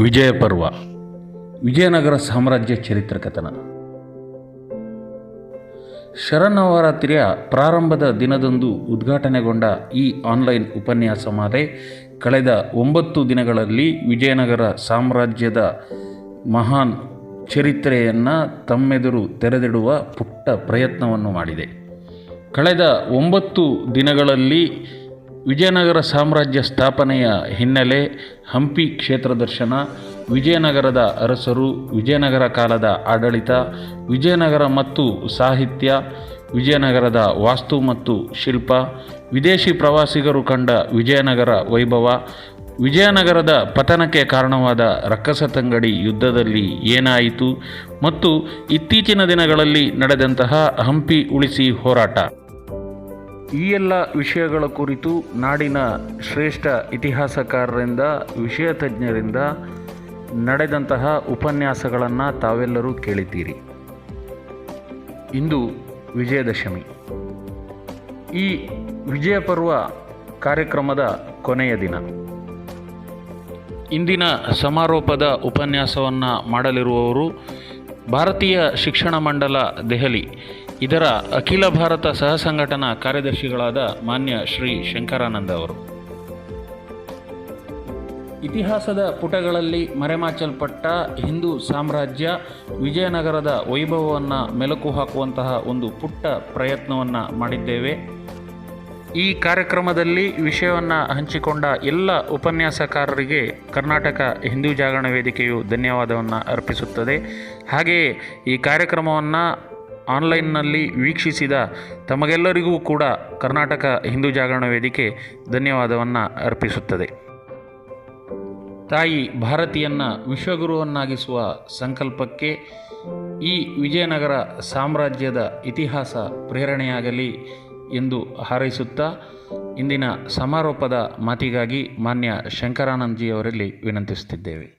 ವಿಜಯ ಪರ್ವ ವಿಜಯನಗರ ಸಾಮ್ರಾಜ್ಯ ಚರಿತ್ರ ಕಥನ. ಶರನ್ನವರಾತ್ರಿಯ ಪ್ರಾರಂಭದ ದಿನದಂದು ಉದ್ಘಾಟನೆಗೊಂಡ ಈ ಆನ್ಲೈನ್ ಉಪನ್ಯಾಸ ಮಾಲೆ ಕಳೆದ 9 ದಿನಗಳಲ್ಲಿ ವಿಜಯನಗರ ಸಾಮ್ರಾಜ್ಯದ ಮಹಾನ್ ಚರಿತ್ರೆಯನ್ನು ತಮ್ಮೆದುರು ತೆರೆದಿಡುವ ಪುಟ್ಟ ಪ್ರಯತ್ನವನ್ನು ಮಾಡಿದೆ. ಕಳೆದ 9 ದಿನಗಳಲ್ಲಿ ವಿಜಯನಗರ ಸಾಮ್ರಾಜ್ಯ ಸ್ಥಾಪನೆಯ ಹಿನ್ನೆಲೆ, ಹಂಪಿ ಕ್ಷೇತ್ರ ದರ್ಶನ, ವಿಜಯನಗರದ ಅರಸರು, ವಿಜಯನಗರ ಕಾಲದ ಆಡಳಿತ, ವಿಜಯನಗರ ಮತ್ತು ಸಾಹಿತ್ಯ, ವಿಜಯನಗರದ ವಾಸ್ತು ಮತ್ತು ಶಿಲ್ಪ, ವಿದೇಶಿ ಪ್ರವಾಸಿಗರು ಕಂಡ ವಿಜಯನಗರ ವೈಭವ, ವಿಜಯನಗರದ ಪತನಕ್ಕೆ ಕಾರಣವಾದ ರಕ್ಕಸತಂಗಡಿ ಯುದ್ಧದಲ್ಲಿ ಏನಾಯಿತು ಮತ್ತು ಇತ್ತೀಚಿನ ದಿನಗಳಲ್ಲಿ ನಡೆದಂತಹ ಹಂಪಿ ಉಳಿಸಿ ಹೋರಾಟ, ಈ ಎಲ್ಲ ವಿಷಯಗಳ ಕುರಿತು ನಾಡಿನ ಶ್ರೇಷ್ಠ ಇತಿಹಾಸಕಾರರಿಂದ, ವಿಷಯ ತಜ್ಞರಿಂದ ನಡೆದಂತಹ ಉಪನ್ಯಾಸಗಳನ್ನು ತಾವೆಲ್ಲರೂ ಕೇಳಿದ್ದೀರಿ. ಇಂದು ವಿಜಯದಶಮಿ. ಈ ವಿಜಯ ಪರ್ವ ಕಾರ್ಯಕ್ರಮದ ಕೊನೆಯ ದಿನ. ಇಂದಿನ ಸಮಾರೋಪದ ಉಪನ್ಯಾಸವನ್ನು ಮಾಡಲಿರುವವರು ಭಾರತೀಯ ಶಿಕ್ಷಣ ಮಂಡಲ ದೆಹಲಿ ಇದರ ಅಖಿಲ ಭಾರತ ಸಹ ಸಂಘಟನಾ ಕಾರ್ಯದರ್ಶಿಗಳಾದ ಮಾನ್ಯ ಶ್ರೀ ಶಂಕರಾನಂದ ಅವರು. ಇತಿಹಾಸದ ಪುಟಗಳಲ್ಲಿ ಮರೆಮಾಚಲ್ಪಟ್ಟ ಹಿಂದೂ ಸಾಮ್ರಾಜ್ಯ ವಿಜಯನಗರದ ವೈಭವವನ್ನು ಮೆಲುಕು ಹಾಕುವಂತಹ ಒಂದು ಪುಟ್ಟ ಪ್ರಯತ್ನವನ್ನು ಮಾಡಿದ್ದೇವೆ. ಈ ಕಾರ್ಯಕ್ರಮದಲ್ಲಿ ವಿಷಯವನ್ನು ಹಂಚಿಕೊಂಡ ಎಲ್ಲ ಉಪನ್ಯಾಸಕಾರರಿಗೆ ಕರ್ನಾಟಕ ಹಿಂದೂ ಜಾಗರಣ ವೇದಿಕೆಯು ಧನ್ಯವಾದವನ್ನು ಅರ್ಪಿಸುತ್ತದೆ. ಹಾಗೆಯೇ ಈ ಕಾರ್ಯಕ್ರಮವನ್ನು ಆನ್ಲೈನ್ನಲ್ಲಿ ವೀಕ್ಷಿಸಿದ ತಮಗೆಲ್ಲರಿಗೂ ಕೂಡ ಕರ್ನಾಟಕ ಹಿಂದೂ ಜಾಗರಣ ವೇದಿಕೆ ಧನ್ಯವಾದವನ್ನು ಅರ್ಪಿಸುತ್ತದೆ. ತಾಯಿ ಭಾರತಿಯನ್ನು ವಿಶ್ವಗುರುವನ್ನಾಗಿಸುವ ಸಂಕಲ್ಪಕ್ಕೆ ಈ ವಿಜಯನಗರ ಸಾಮ್ರಾಜ್ಯದ ಇತಿಹಾಸ ಪ್ರೇರಣೆಯಾಗಲಿ ಎಂದು ಹಾರೈಸುತ್ತಾ ಇಂದಿನ ಸಮಾರೋಪದ ಮಾತಿಗಾಗಿ ಮಾನ್ಯ ಶಂಕರಾನಂದಜಿಯವರಲ್ಲಿ ವಿನಂತಿಸುತ್ತಿದ್ದೇವೆ.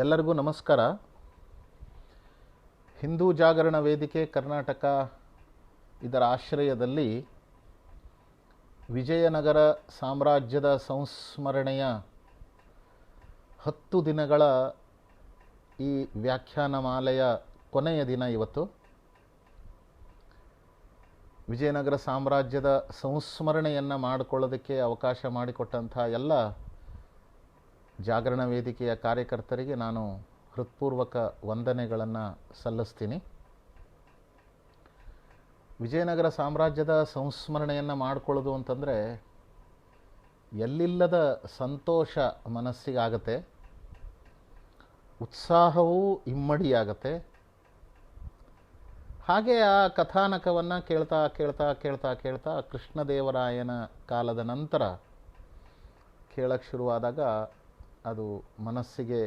ಎಲ್ಲರಿಗೂ ನಮಸ್ಕಾರ. ಹಿಂದೂ ಜಾಗರಣ ವೇದಿಕೆ ಕರ್ನಾಟಕ ಇದರ ಆಶ್ರಯದಲ್ಲಿ ವಿಜಯನಗರ ಸಾಮ್ರಾಜ್ಯದ ಸಂಸ್ಮರಣೆಯ 10 ದಿನಗಳ ಈ ವ್ಯಾಖ್ಯಾನ ಮಾಲೆಯ ಕೊನೆಯ ದಿನ ಇವತ್ತು. ವಿಜಯನಗರ ಸಾಮ್ರಾಜ್ಯದ ಸಂಸ್ಮರಣೆಯನ್ನು ಮಾಡಿಕೊಳ್ಳೋದಕ್ಕೆ ಅವಕಾಶ ಮಾಡಿಕೊಟ್ಟಂಥ ಎಲ್ಲ ಜಾಗರಣ ವೇದಿಕೆಯ ಕಾರ್ಯಕರ್ತರಿಗೆ ನಾನು ಹೃತ್ಪೂರ್ವಕ ವಂದನೆಗಳನ್ನು ಸಲ್ಲಿಸ್ತೀನಿ. ವಿಜಯನಗರ ಸಾಮ್ರಾಜ್ಯದ ಸಂಸ್ಮರಣೆಯನ್ನು ಮಾಡಿಕೊಳ್ಳೋದು ಅಂತಂದರೆ ಎಲ್ಲಿಲ್ಲದ ಸಂತೋಷ ಮನಸ್ಸಿಗಾಗತ್ತೆ, ಉತ್ಸಾಹವೂ ಇಮ್ಮಡಿಯಾಗತ್ತೆ. ಹಾಗೆ ಆ ಕಥಾನಕವನ್ನು ಕೇಳ್ತಾ ಕೇಳ್ತಾ ಕೇಳ್ತಾ ಕೇಳ್ತಾ ಕೃಷ್ಣದೇವರಾಯನ ಕಾಲದ ನಂತರ ಕೇಳಕ್ಕೆ ಶುರುವಾದಾಗ ಅದು ಮನಸ್ಸಿಗೆ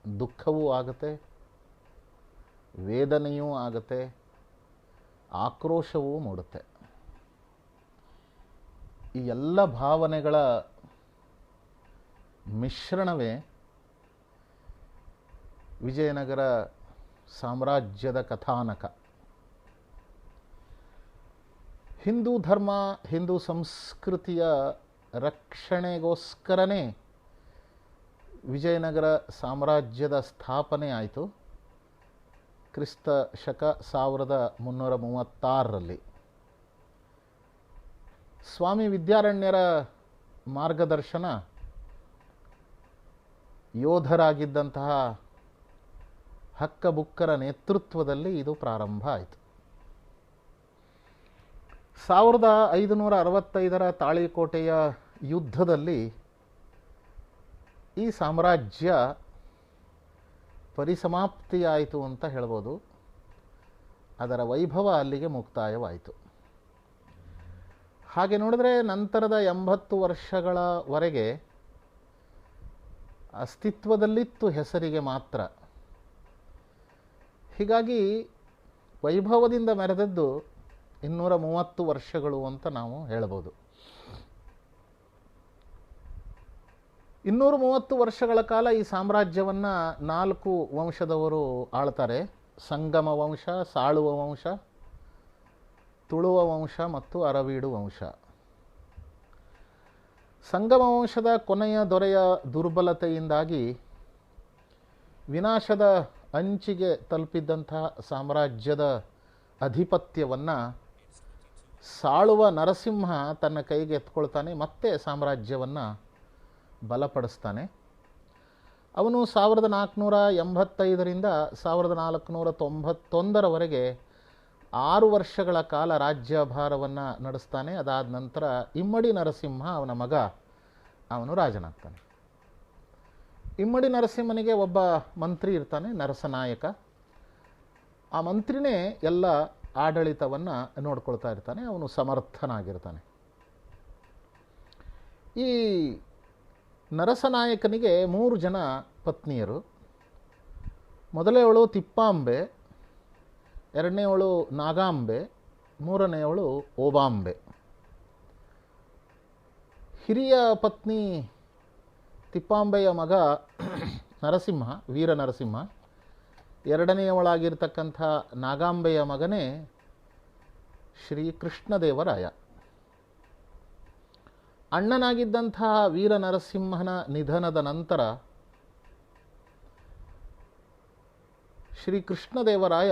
ದುಃಖವೂ ಆಗುತ್ತೆ, ವೇದನೆಯೂ ಆಗುತ್ತೆ, ಆಕ್ರೋಶವೂ ಮೂಡುತ್ತೆ. ಈ ಎಲ್ಲ ಭಾವನೆಗಳ ಮಿಶ್ರಣವೇ ವಿಜಯನಗರ ಸಾಮ್ರಾಜ್ಯದ ಕಥಾನಕ. ಹಿಂದೂ ಧರ್ಮ, ಹಿಂದೂ ಸಂಸ್ಕೃತಿಯ ರಕ್ಷಣೆಗೋಸ್ಕರನೇ ವಿಜಯನಗರ ಸಾಮ್ರಾಜ್ಯದ ಸ್ಥಾಪನೆ ಆಯಿತು ಕ್ರಿಸ್ತ ಶಕ 1336ರಲ್ಲಿ. ಸ್ವಾಮಿ ವಿದ್ಯಾರಣ್ಯರ ಮಾರ್ಗದರ್ಶನ, ಯೋಧರಾಗಿದ್ದಂತಹ ಹಕ್ಕಬುಕ್ಕರ ನೇತೃತ್ವದಲ್ಲಿ ಇದು ಪ್ರಾರಂಭ ಆಯಿತು. 1565ರ ತಾಳಿಕೋಟೆಯ ಯುದ್ಧದಲ್ಲಿ ಈ ಸಾಮ್ರಾಜ್ಯ ಪರಿಸಮಾಪ್ತಿಯಾಯಿತು ಅಂತ ಹೇಳ್ಬೋದು. ಅದರ ವೈಭವ ಅಲ್ಲಿಗೆ ಮುಕ್ತಾಯವಾಯಿತು. ಹಾಗೆ ನೋಡಿದ್ರೆ ನಂತರದ 80 ವರ್ಷಗಳವರೆಗೆ ಅಸ್ತಿತ್ವದಲ್ಲಿತ್ತು, ಹೆಸರಿಗೆ ಮಾತ್ರ. ಹೀಗಾಗಿ ವೈಭವದಿಂದ ಮೆರೆದದ್ದು 230 ವರ್ಷಗಳು ಅಂತ ನಾವು ಹೇಳ್ಬೋದು. 230 ವರ್ಷಗಳ ಕಾಲ ಈ ಸಾಮ್ರಾಜ್ಯವನ್ನು 4 ವಂಶದವರು ಆಳ್ತಾರೆ. ಸಂಗಮ ವಂಶ, ಸಾಳುವ ವಂಶ, ತುಳುವ ವಂಶ ಮತ್ತು ಅರವೀಡು ವಂಶ. ಸಂಗಮ ವಂಶದ ಕೊನೆಯ ದೊರೆಯ ದುರ್ಬಲತೆಯಿಂದಾಗಿ ವಿನಾಶದ ಅಂಚಿಗೆ ತಲುಪಿದ್ದಂತಹ ಸಾಮ್ರಾಜ್ಯದ ಅಧಿಪತ್ಯವನ್ನು ಸಾಳುವ ನರಸಿಂಹ ತನ್ನ ಕೈಗೆ ಎತ್ಕೊಳ್ತಾನೆ, ಮತ್ತೆ ಸಾಮ್ರಾಜ್ಯವನ್ನು ಬಲಪಡಿಸ್ತಾನೆ. ಅವನು 1485ರಿಂದ 1491ರವರೆಗೆ 6 ವರ್ಷಗಳ ಕಾಲ ರಾಜ್ಯಭಾರವನ್ನು ನಡೆಸ್ತಾನೆ. ಅದಾದ ನಂತರ ಇಮ್ಮಡಿ ನರಸಿಂಹ ಅವನ ಮಗ ಅವನು ರಾಜನಾಗ್ತಾನೆ. ಇಮ್ಮಡಿ ನರಸಿಂಹನಿಗೆ ಒಬ್ಬ ಮಂತ್ರಿ ಇರ್ತಾನೆ, ನರಸನಾಯಕ. ಆ ಮಂತ್ರಿನೇ ಎಲ್ಲ ಆಡಳಿತವನ್ನು ನೋಡ್ಕೊಳ್ತಾ ಇರ್ತಾನೆ. ಅವನು ಸಮರ್ಥನಾಗಿರ್ತಾನೆ. ಈ ನರಸನಾಯಕನಿಗೆ 3 ಜನ ಪತ್ನಿಯರು. ಮೊದಲನೆಯವಳು ತಿಪ್ಪಾಂಬೆ, ಎರಡನೆಯವಳು ನಾಗಾಂಬೆ, ಮೂರನೆಯವಳು ಓಬಾಂಬೆ. ಹಿರಿಯ ಪತ್ನಿ ತಿಪ್ಪಾಂಬೆಯ ಮಗ ನರಸಿಂಹ, ವೀರ ನರಸಿಂಹ. ಎರಡನೆಯವಳಾಗಿರ್ತಕ್ಕಂಥ ನಾಗಾಂಬೆಯ ಮಗನೇ ಶ್ರೀ ಕೃಷ್ಣದೇವರಾಯ. ಅಣ್ಣನಾಗಿದ್ದಂತಹ ವೀರ ನರಸಿಂಹನ ನಿಧನದ ನಂತರ ಶ್ರೀ ಕೃಷ್ಣದೇವರಾಯ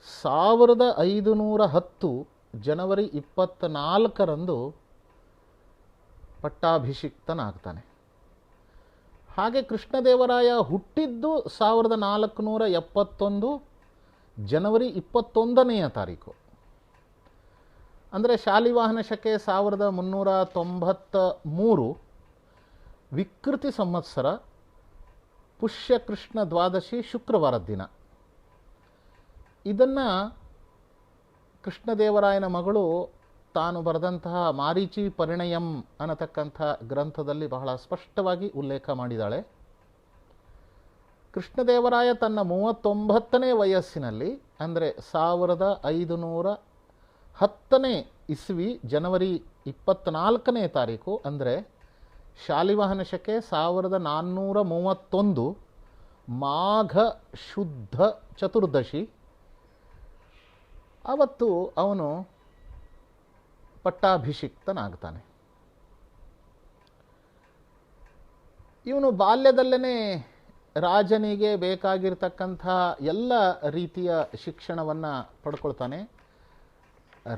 1510 ಜನವರಿ 24ರಂದು ಪಟ್ಟಾಭಿಷಿಕ್ತನಾಗ್ತಾನೆ. ಹಾಗೆ ಕೃಷ್ಣದೇವರಾಯ ಹುಟ್ಟಿದ್ದು 1471 ಜನವರಿ 21ನೆಯ ತಾರೀಕು. ಅಂದರೆ ಶಾಲಿವಾಹನ ಶಕೆ 1393 ವಿಕೃತಿ ಸಂವತ್ಸರ ಪುಷ್ಯ ಕೃಷ್ಣ ದ್ವಾದಶಿ ಶುಕ್ರವಾರದ ದಿನ. ಇದನ್ನು ಕೃಷ್ಣದೇವರಾಯನ ಮಗಳು ತಾನು ಬರೆದಂತಹ ಮಾರೀಚಿ ಪರಿಣಯಂ ಅನ್ನತಕ್ಕಂಥ ಗ್ರಂಥದಲ್ಲಿ ಬಹಳ ಸ್ಪಷ್ಟವಾಗಿ ಉಲ್ಲೇಖ ಮಾಡಿದ್ದಾಳೆ. ಕೃಷ್ಣದೇವರಾಯ ತನ್ನ 39ನೇ ವಯಸ್ಸಿನಲ್ಲಿ, ಅಂದರೆ 1510ನೇ ಇಸ್ವಿ ಜನವರಿ 24ನೇ ತಾರೀಕು, ಅಂದರೆ ಶಾಲಿವಾಹನ ಶಕೆ 1431 ಮಾಘ ಶುದ್ಧ ಚತುರ್ದಶಿ, ಅವತ್ತು ಅವನು ಪಟ್ಟಾಭಿಷಿಕ್ತನಾಗ್ತಾನೆ. ಇವನು ಬಾಲ್ಯದಲ್ಲೇ ರಾಜನಿಗೆ ಬೇಕಾಗಿರ್ತಕ್ಕಂಥ ಎಲ್ಲ ರೀತಿಯ ಶಿಕ್ಷಣವನ್ನು ಪಡ್ಕೊಳ್ತಾನೆ.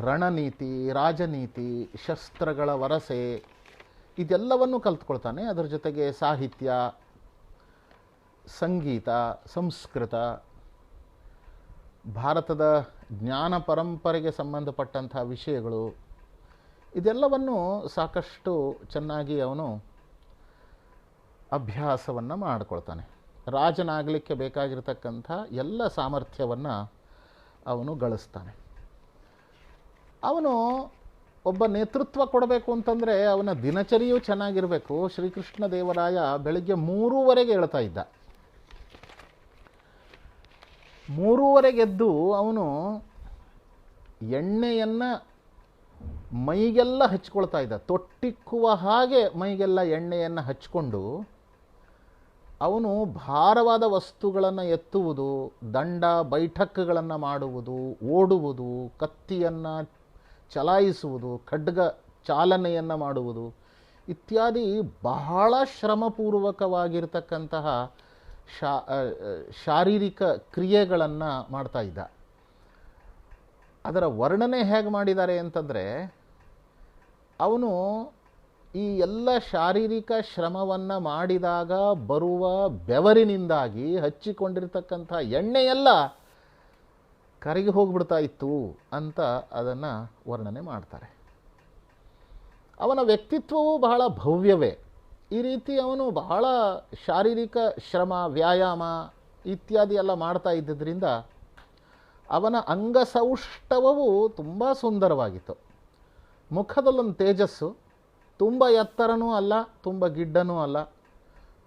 ರಣನೀತಿ, ರಾಜನೀತಿ, ಶಸ್ತ್ರಗಳ ವರಸೆ ಇದೆಲ್ಲವನ್ನು ಕಲ್ತ್ಕೊಳ್ತಾನೆ. ಅದರ ಜೊತೆಗೆ ಸಾಹಿತ್ಯ, ಸಂಗೀತ, ಸಂಸ್ಕೃತ, ಭಾರತದ ಜ್ಞಾನ ಪರಂಪರೆಗೆ ಸಂಬಂಧಪಟ್ಟಂಥ ವಿಷಯಗಳು ಇದೆಲ್ಲವನ್ನು ಸಾಕಷ್ಟು ಚೆನ್ನಾಗಿ ಅವನು ಅಭ್ಯಾಸವನ್ನು ಮಾಡಿಕೊಳ್ತಾನೆ. ರಾಜನಾಗಲಿಕ್ಕೆ ಬೇಕಾಗಿರ್ತಕ್ಕಂಥ ಎಲ್ಲ ಸಾಮರ್ಥ್ಯವನ್ನು ಅವನು ಗಳಿಸ್ತಾನೆ. ಅವನು ಒಬ್ಬ ನೇತೃತ್ವ ಕೊಡಬೇಕು ಅಂತಂದರೆ ಅವನ ದಿನಚರಿಯೂ ಚೆನ್ನಾಗಿರಬೇಕು. ಶ್ರೀಕೃಷ್ಣ ದೇವರಾಯ ಬೆಳಗ್ಗೆ 3:30ಗೆ ಹೇಳ್ತಾ ಇದ್ದ. 3:30ಗೆ ಎದ್ದು ಅವನು ಎಣ್ಣೆಯನ್ನು ಮೈಗೆಲ್ಲ ಹಚ್ಕೊಳ್ತಾ ಇದ್ದ. ತೊಟ್ಟಿಕ್ಕುವ ಹಾಗೆ ಮೈಗೆಲ್ಲ ಎಣ್ಣೆಯನ್ನು ಹಚ್ಕೊಂಡು ಅವನು ಭಾರವಾದ ವಸ್ತುಗಳನ್ನು ಎತ್ತುವುದು, ದಂಡ ಬೈಠಕ್ಗಳನ್ನು ಮಾಡುವುದು, ಓಡುವುದು, ಕತ್ತಿಯನ್ನು ಚಲಾಯಿಸುವುದು, ಖಡ್ಗ ಚಾಲನೆಯನ್ನು ಮಾಡುವುದು ಇತ್ಯಾದಿ ಬಹಳ ಶ್ರಮಪೂರ್ವಕವಾಗಿರ್ತಕ್ಕಂತಹ ಶಾರೀರಿಕ ಕ್ರಿಯೆಗಳನ್ನು ಮಾಡ್ತಾ ಇದ್ದ. ಅದರ ವರ್ಣನೆ ಹೇಗೆ ಮಾಡಿದ್ದಾರೆ ಅಂತಂದರೆ, ಅವನು ಈ ಎಲ್ಲ ಶಾರೀರಿಕ ಶ್ರಮವನ್ನು ಮಾಡಿದಾಗ ಬರುವ ಬೆವರಿನಿಂದಾಗಿ ಹಚ್ಚಿಕೊಂಡಿರ್ತಕ್ಕಂಥ ಎಣ್ಣೆಯೆಲ್ಲ ಕರಗಿ ಹೋಗ್ಬಿಡ್ತಾ ಇತ್ತು ಅಂತ ಅದನ್ನು ವರ್ಣನೆ ಮಾಡ್ತಾರೆ. ಅವನ ವ್ಯಕ್ತಿತ್ವವು ಬಹಳ ಭವ್ಯವೇ. ಈ ರೀತಿ ಅವನು ಬಹಳ ಶಾರೀರಿಕ ಶ್ರಮ, ವ್ಯಾಯಾಮ ಇತ್ಯಾದಿ ಎಲ್ಲ ಮಾಡ್ತಾ ಇದ್ದಿದ್ದರಿಂದ ಅವನ ಅಂಗಸೌಷ್ಠವವು ತುಂಬ ಸುಂದರವಾಗಿತ್ತು. ಮುಖದಲ್ಲೊಂದು ತೇಜಸ್ಸು. ತುಂಬ ಎತ್ತರನೂ ಅಲ್ಲ, ತುಂಬ ಗಿಡ್ಡನೂ ಅಲ್ಲ,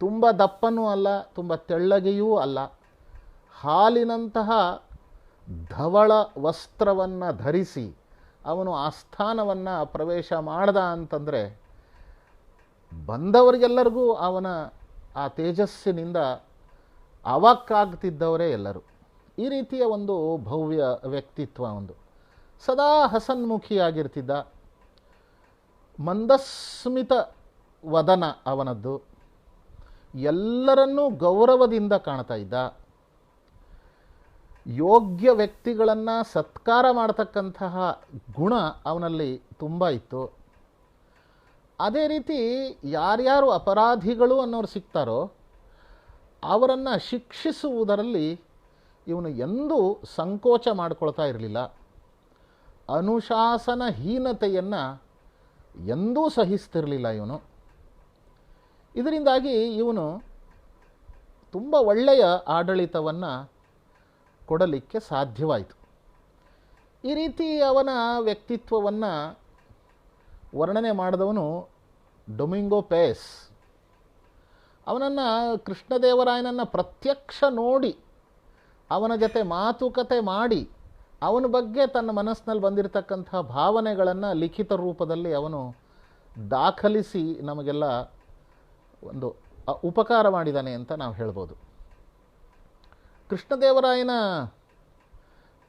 ತುಂಬ ದಪ್ಪನೂ ಅಲ್ಲ, ತುಂಬ ತೆಳ್ಳಗೆಯೂ ಅಲ್ಲ. ಹಾಲಿನಂತಹ ಧವಳ ವಸ್ತ್ರವನ್ನು ಧರಿಸಿ ಅವನು ಆಸ್ಥಾನವನ್ನು ಪ್ರವೇಶ ಮಾಡ್ದ ಅಂತಂದರೆ ಬಂದವರಿಗೆಲ್ಲರಿಗೂ ಅವನ ಆ ತೇಜಸ್ಸಿನಿಂದ ಅವಾಕ್ಕಾಗ್ತಿದ್ದವರೇ ಎಲ್ಲರೂ. ಈ ರೀತಿಯ ಒಂದು ಭವ್ಯ ವ್ಯಕ್ತಿತ್ವ, ಒಂದು ಸದಾ ಹಸನ್ಮುಖಿಯಾಗಿರ್ತಿದ್ದ, ಮಂದಸ್ಮಿತ ವದನ ಅವನದ್ದು, ಎಲ್ಲರನ್ನೂ ಗೌರವದಿಂದ ಕಾಣ್ತಾ ಇದ್ದ, ಯೋಗ್ಯ ವ್ಯಕ್ತಿಗಳನ್ನು ಸತ್ಕಾರ ಮಾಡತಕ್ಕಂತಹ ಗುಣ ಅವನಲ್ಲಿ ತುಂಬ ಇತ್ತು. ಅದೇ ರೀತಿ ಯಾರ್ಯಾರು ಅಪರಾಧಿಗಳು ಅನ್ನೋರು ಸಿಗ್ತಾರೋ ಅವರನ್ನು ಶಿಕ್ಷಿಸುವುದರಲ್ಲಿ ಇವನು ಎಂದೂ ಸಂಕೋಚ ಮಾಡಿಕೊಳ್ತಾ ಇರಲಿಲ್ಲ. ಅನುಶಾಸನಹೀನತೆಯನ್ನು ಎಂದೂ ಸಹಿಸ್ತಿರಲಿಲ್ಲ ಇವನು. ಇದರಿಂದಾಗಿ ಇವನು ತುಂಬ ಒಳ್ಳೆಯ ಆಡಳಿತವನ್ನು ಕೊಡಲಿಕ್ಕೆ ಸಾಧ್ಯವಾಯಿತು. ಈ ರೀತಿ ಅವನ ವ್ಯಕ್ತಿತ್ವವನ್ನು ವರ್ಣನೆ ಮಾಡಿದವನು ಡೊಮಿಂಗೋ ಪೇಸ್. ಅವನನ್ನು ಕೃಷ್ಣದೇವರಾಯನನ್ನು ಪ್ರತ್ಯಕ್ಷ ನೋಡಿ ಅವನ ಜೊತೆ ಮಾತುಕತೆ ಮಾಡಿ ಅವನ ಬಗ್ಗೆ ತನ್ನ ಮನಸ್ಸಿನಲ್ಲಿ ಬಂದಿರತಕ್ಕಂಥ ಭಾವನೆಗಳನ್ನು ಲಿಖಿತ ರೂಪದಲ್ಲಿ ಅವನು ದಾಖಲಿಸಿ ನಮಗೆಲ್ಲ ಒಂದು ಉಪಕಾರ ಮಾಡಿದ್ದಾನೆ ಅಂತ ನಾವು ಹೇಳ್ಬೋದು. ಕೃಷ್ಣದೇವರಾಯನ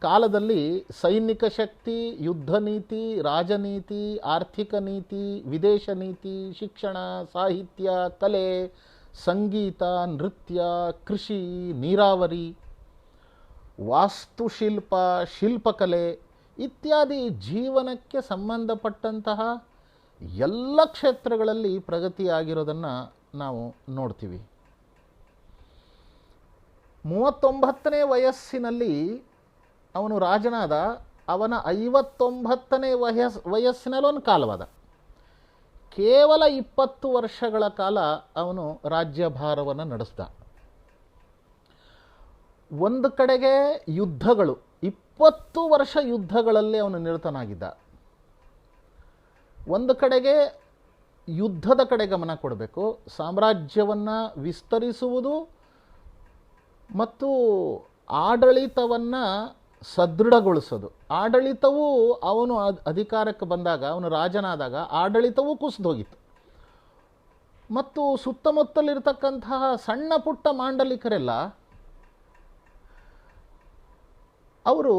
ಕಾಲದಲ್ಲಿ ಸೈನಿಕ ಶಕ್ತಿ, ಯುದ್ಧ ನೀತಿ, ರಾಜನೀತಿ, ಆರ್ಥಿಕ ನೀತಿ, ವಿದೇಶ ನೀತಿ, ಶಿಕ್ಷಣ, ಸಾಹಿತ್ಯ, ಕಲೆ, ಸಂಗೀತ, ನೃತ್ಯ, ಕೃಷಿ, ನೀರಾವರಿ, ವಾಸ್ತುಶಿಲ್ಪ, ಶಿಲ್ಪಕಲೆ ಇತ್ಯಾದಿ ಜೀವನಕ್ಕೆ ಸಂಬಂಧಪಟ್ಟಂತಹ ಎಲ್ಲ ಕ್ಷೇತ್ರಗಳಲ್ಲಿ ಪ್ರಗತಿಯಾಗಿರೋದನ್ನು ನಾವು ನೋಡ್ತೀವಿ. 39ನೇ ವಯಸ್ಸಿನಲ್ಲಿ ಅವನು ರಾಜನಾದ. ಅವನ 59ನೇ ವಯಸ್ಸಿನಲ್ಲಿ ಒಂದು ಕಾಲವಾದ. ಕೇವಲ 20 ವರ್ಷಗಳ ಕಾಲ ಅವನು ರಾಜ್ಯಭಾರವನ್ನು ನಡೆಸ್ದ. ಒಂದು ಕಡೆಗೆ ಯುದ್ಧಗಳು, 20 ವರ್ಷ ಯುದ್ಧಗಳಲ್ಲಿ ಅವನು ನಿರತನಾಗಿದ್ದ. ಒಂದು ಕಡೆಗೆ ಯುದ್ಧದ ಕಡೆ ಗಮನ ಕೊಡಬೇಕು, ಸಾಮ್ರಾಜ್ಯವನ್ನು ವಿಸ್ತರಿಸುವುದು ಮತ್ತು ಆಡಳಿತವನ್ನು ಸದೃಢಗೊಳಿಸೋದು. ಆಡಳಿತವೂ ಅವನು ಅಧಿಕಾರಕ್ಕೆ ಬಂದಾಗ, ಅವನು ರಾಜನಾದಾಗ ಆಡಳಿತವೂ ಕುಸಿದು ಹೋಗಿತ್ತು. ಮತ್ತು ಸುತ್ತಮುತ್ತಲಿರ್ತಕ್ಕಂತಹ ಸಣ್ಣ ಪುಟ್ಟ ಮಾಂಡಲಿಕರೆಲ್ಲ ಅವರು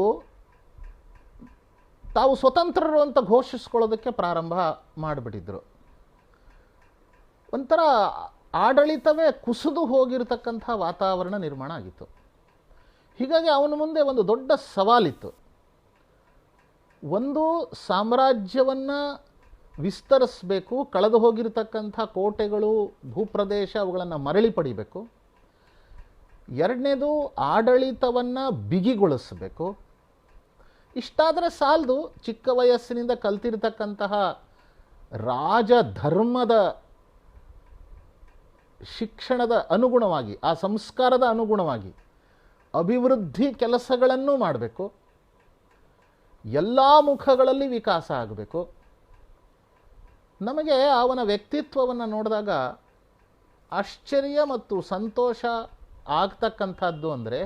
ತಾವು ಸ್ವತಂತ್ರರು ಅಂತ ಘೋಷಿಸ್ಕೊಳ್ಳೋದಕ್ಕೆ ಪ್ರಾರಂಭ ಮಾಡಿಬಿಟ್ಟಿದ್ರು. ಒಂಥರ ಆಡಳಿತವೇ ಕುಸಿದು ಹೋಗಿರತಕ್ಕಂಥ ವಾತಾವರಣ ನಿರ್ಮಾಣ ಆಗಿತ್ತು. ಹೀಗಾಗಿ ಅವನ ಮುಂದೆ ಒಂದು ದೊಡ್ಡ ಸವಾಲಿತ್ತು. ಒಂದು, ಸಾಮ್ರಾಜ್ಯವನ್ನು ವಿಸ್ತರಿಸಬೇಕು, ಕಳೆದು ಹೋಗಿರತಕ್ಕಂಥ ಕೋಟೆಗಳು, ಭೂಪ್ರದೇಶ ಅವುಗಳನ್ನು ಮರಳಿ ಪಡಿಬೇಕು. ಎರಡನೇದು, ಆಡಳಿತವನ್ನು ಬಿಗಿಗೊಳಿಸಬೇಕು. ಇಷ್ಟಾದರೆ ಸಾಲದು, ಚಿಕ್ಕ ವಯಸ್ಸಿನಿಂದ ಕಲ್ತಿರ್ತಕ್ಕಂತಹ ರಾಜಧರ್ಮದ ಶಿಕ್ಷಣದ ಅನುಗುಣವಾಗಿ, ಆ ಸಂಸ್ಕಾರದ ಅನುಗುಣವಾಗಿ ಅಭಿವೃದ್ಧಿ ಕೆಲಸಗಳನ್ನು ಮಾಡಬೇಕು. ಎಲ್ಲ ಮುಖಗಳಲ್ಲಿ ವಿಕಾಸ ಆಗಬೇಕು. ನಮಗೆ ಅವನ ವ್ಯಕ್ತಿತ್ವವನ್ನು ನೋಡಿದಾಗ ಆಶ್ಚರ್ಯ ಮತ್ತು ಸಂತೋಷ ಆಗ್ತಕ್ಕಂಥದ್ದು ಅಂದರೆ,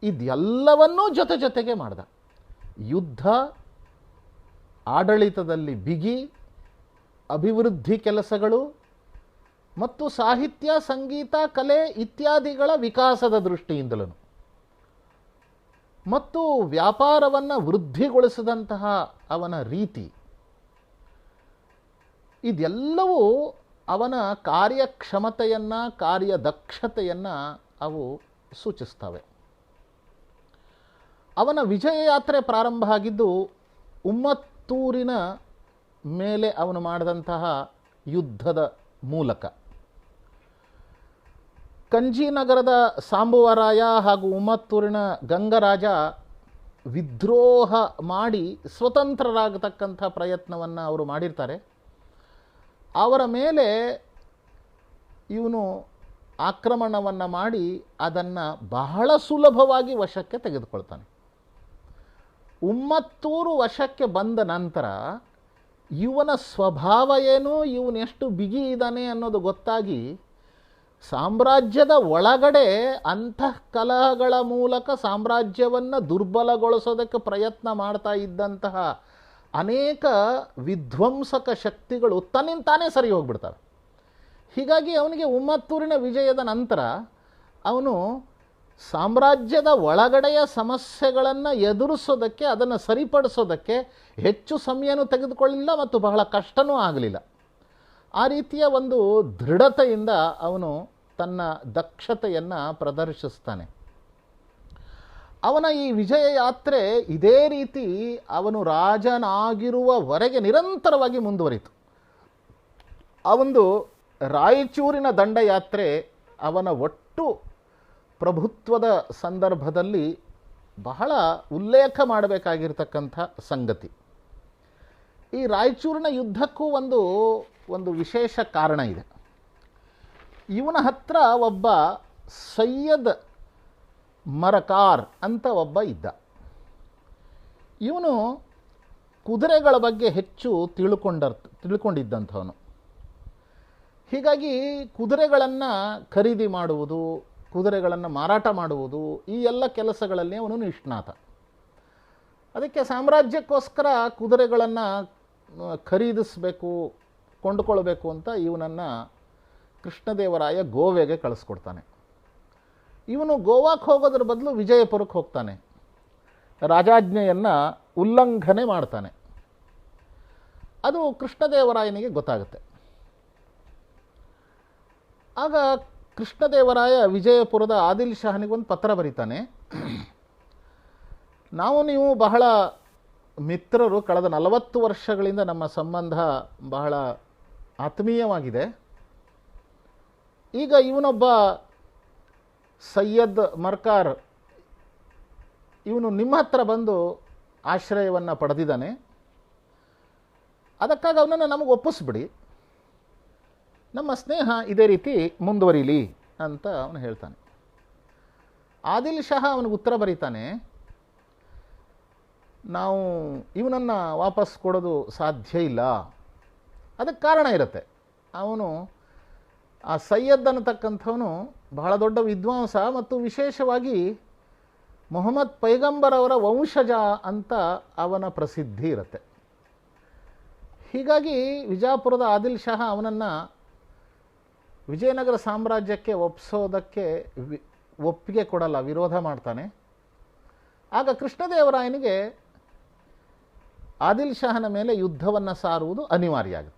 ಇದೆಲ್ಲವನ್ನೂ ಜೊತೆಗೆ ಮಾಡ್ದ. ಯುದ್ಧ, ಆಡಳಿತದಲ್ಲಿ ಬಿಗಿ, ಅಭಿವೃದ್ಧಿ ಕೆಲಸಗಳು ಮತ್ತು ಸಾಹಿತ್ಯ, ಸಂಗೀತ, ಕಲೆ ಇತ್ಯಾದಿಗಳ ವಿಕಾಸದ ದೃಷ್ಟಿಯಿಂದಲೂ ಮತ್ತು ವ್ಯಾಪಾರವನ್ನು ವೃದ್ಧಿಗೊಳಿಸಿದಂತಹ ಅವನ ರೀತಿ, ಇದೆಲ್ಲವೂ ಅವನ ಕಾರ್ಯಕ್ಷಮತೆಯನ್ನು, ಕಾರ್ಯದಕ್ಷತೆಯನ್ನು ಅವು ಸೂಚಿಸ್ತವೆ. ಅವನ ವಿಜಯ ಯಾತ್ರೆ ಪ್ರಾರಂಭ ಆಗಿದ್ದು ಉಮ್ಮತ್ತೂರಿನ ಮೇಲೆ ಅವನು ಮಾಡಿದಂತಹ ಯುದ್ಧದ ಮೂಲಕ. ಕಂಜೀನಗರದ ಸಾಂಬುವರಾಯ ಹಾಗೂ ಉಮ್ಮತ್ತೂರಿನ ಗಂಗರಾಜ ವಿದ್ರೋಹ ಮಾಡಿ ಸ್ವತಂತ್ರರಾಗತಕ್ಕಂಥ ಪ್ರಯತ್ನವನ್ನು ಅವರು ಮಾಡಿರ್ತಾರೆ. ಅವರ ಮೇಲೆ ಇವನು ಆಕ್ರಮಣವನ್ನು ಮಾಡಿ ಅದನ್ನು ಬಹಳ ಸುಲಭವಾಗಿ ವಶಕ್ಕೆ ತೆಗೆದುಕೊಳ್ತಾನೆ. ಉಮ್ಮತ್ತೂರು ವಶಕ್ಕೆ ಬಂದ ನಂತರ ಇವನ ಸ್ವಭಾವ ಏನು, ಇವನೆಷ್ಟು ಬಿಗಿ ಇದ್ದಾನೆ ಅನ್ನೋದು ಗೊತ್ತಾಗಿ ಸಾಮ್ರಾಜ್ಯದ ಒಳಗಡೆ ಅಂತಃಕಲಹಗಳ ಮೂಲಕ ಸಾಮ್ರಾಜ್ಯವನ್ನು ದುರ್ಬಲಗೊಳಿಸೋದಕ್ಕೆ ಪ್ರಯತ್ನ ಮಾಡ್ತಾ ಇದ್ದಂತಹ ಅನೇಕ ವಿಧ್ವಂಸಕ ಶಕ್ತಿಗಳು ತನ್ನಿಂದ ತಾನೇ ಸರಿ ಹೋಗ್ಬಿಡ್ತವೆ. ಹೀಗಾಗಿ ಅವನಿಗೆ ಉಮ್ಮತ್ತೂರಿನ ವಿಜಯದ ನಂತರ ಅವನು ಸಾಮ್ರಾಜ್ಯದ ಒಳಗಡೆಯ ಸಮಸ್ಯೆಗಳನ್ನು ಎದುರಿಸೋದಕ್ಕೆ, ಅದನ್ನು ಸರಿಪಡಿಸೋದಕ್ಕೆ ಹೆಚ್ಚು ಸಮಯನೂ ತೆಗೆದುಕೊಳ್ಳಲಿಲ್ಲ ಮತ್ತು ಬಹಳ ಕಷ್ಟನೂ ಆಗಲಿಲ್ಲ. ಆ ರೀತಿಯ ಒಂದು ದೃಢತೆಯಿಂದ ಅವನು ತನ್ನ ದಕ್ಷತೆಯನ್ನು ಪ್ರದರ್ಶಿಸ್ತಾನೆ. ಅವನ ಈ ವಿಜಯ ಯಾತ್ರೆ ಇದೇ ರೀತಿ ಅವನು ರಾಜನಾಗಿರುವವರೆಗೆ ನಿರಂತರವಾಗಿ ಮುಂದುವರಿತು. ಅವನು ರಾಯಚೂರಿನ ದಂಡಯಾತ್ರೆ ಅವನ ಒಟ್ಟು ಪ್ರಭುತ್ವದ ಸಂದರ್ಭದಲ್ಲಿ ಬಹಳ ಉಲ್ಲೇಖ ಮಾಡಬೇಕಾಗಿರ್ತಕ್ಕಂಥ ಸಂಗತಿ. ಈ ರಾಯಚೂರಿನ ಯುದ್ಧಕ್ಕೂ ಒಂದು ವಿಶೇಷ ಕಾರಣ ಇದೆ. ಇವನ ಹತ್ರ ಒಬ್ಬ ಸೈಯದ್ ಮರಕಾರ್ ಅಂತ ಒಬ್ಬ ಇದ್ದ. ಇವನು ಕುದುರೆಗಳ ಬಗ್ಗೆ ಹೆಚ್ಚು ತಿಳ್ಕೊಂಡಿದ್ದಂಥವನು. ಹೀಗಾಗಿ ಕುದುರೆಗಳನ್ನು ಖರೀದಿ ಮಾಡುವುದು, ಕುದುರೆಗಳನ್ನು ಮಾರಾಟ ಮಾಡುವುದು, ಈ ಎಲ್ಲ ಕೆಲಸಗಳಲ್ಲಿ ಅವನು ನಿಷ್ಣಾತ. ಅದಕ್ಕೆ ಸಾಮ್ರಾಜ್ಯಕ್ಕೋಸ್ಕರ ಕುದುರೆಗಳನ್ನು ಖರೀದಿಸಬೇಕು, ಕೊಂಡುಕೊಳ್ಬೇಕು ಅಂತ ಇವನನ್ನು ಕೃಷ್ಣದೇವರಾಯ ಗೋವೆಗೆ ಕಳಿಸ್ಕೊಡ್ತಾನೆ. ಇವನು ಗೋವಾಕ್ಕೆ ಹೋಗೋದ್ರ ಬದಲು ವಿಜಯಪುರಕ್ಕೆ ಹೋಗ್ತಾನೆ. ರಾಜಾಜ್ಞೆಯನ್ನು ಉಲ್ಲಂಘನೆ ಮಾಡ್ತಾನೆ. ಅದು ಕೃಷ್ಣದೇವರಾಯನಿಗೆ ಗೊತ್ತಾಗುತ್ತೆ. ಆಗ ಕೃಷ್ಣದೇವರಾಯ ವಿಜಯಪುರದ ಆದಿಲ್ ಶಾಹನಿಗೊಂದು ಪತ್ರ ಬರೀತಾನೆ. ನೀವು ಬಹಳ ಮಿತ್ರರು, ಕಳೆದ 40 ವರ್ಷಗಳಿಂದ ನಮ್ಮ ಸಂಬಂಧ ಬಹಳ ಆತ್ಮೀಯವಾಗಿದೆ. ಈಗ ಇವನೊಬ್ಬ ಸೈಯದ್ ಮರ್ಕಾರ್, ಇವನು ನಿಮ್ಮ ಹತ್ರ ಬಂದು ಆಶ್ರಯವನ್ನು ಪಡೆದಿದ್ದಾನೆ. ಅದಕ್ಕಾಗಿ ಅವನನ್ನು ನಮಗೆ ಒಪ್ಪಿಸ್ಬಿಡಿ, ನಮ್ಮ ಸ್ನೇಹ ಇದೇ ರೀತಿ ಮುಂದುವರಿಲಿ ಅಂತ ಅವನು ಹೇಳ್ತಾನೆ. ಆದಿಲ್ ಶಾಹ ಅವನಿಗೆ ಉತ್ತರ ಬರೀತಾನೆ, ನಾವು ಇವನನ್ನು ವಾಪಸ್ ಕೊಡೋದು ಸಾಧ್ಯ ಇಲ್ಲ. ಅದಕ್ಕೆ ಕಾರಣ ಇರುತ್ತೆ. ಅವನು ಆ ಸೈಯದ್ ಅನ್ನತಕ್ಕಂಥವನು ಬಹಳ ದೊಡ್ಡ ವಿದ್ವಾಂಸ ಮತ್ತು ವಿಶೇಷವಾಗಿ ಮೊಹಮ್ಮದ್ ಪೈಗಂಬರ್ ಅವರ ವಂಶಜ ಅಂತ ಅವನ ಪ್ರಸಿದ್ಧಿ ಇರುತ್ತೆ. ಹೀಗಾಗಿ ವಿಜಯಪುರದ ಆದಿಲ್ ಶಾಹ ಅವನನ್ನು ವಿಜಯನಗರ ಸಾಮ್ರಾಜ್ಯಕ್ಕೆ ಒಪ್ಪಿಸೋದಕ್ಕೆ ಒಪ್ಪಿಗೆ ಕೊಡಲ್ಲ, ವಿರೋಧ ಮಾಡ್ತಾನೆ. ಆಗ ಕೃಷ್ಣದೇವರಾಯನಿಗೆ ಆದಿಲ್ ಶಾಹನ ಮೇಲೆ ಯುದ್ಧವನ್ನು ಸಾರುವುದು ಅನಿವಾರ್ಯ ಆಗುತ್ತೆ.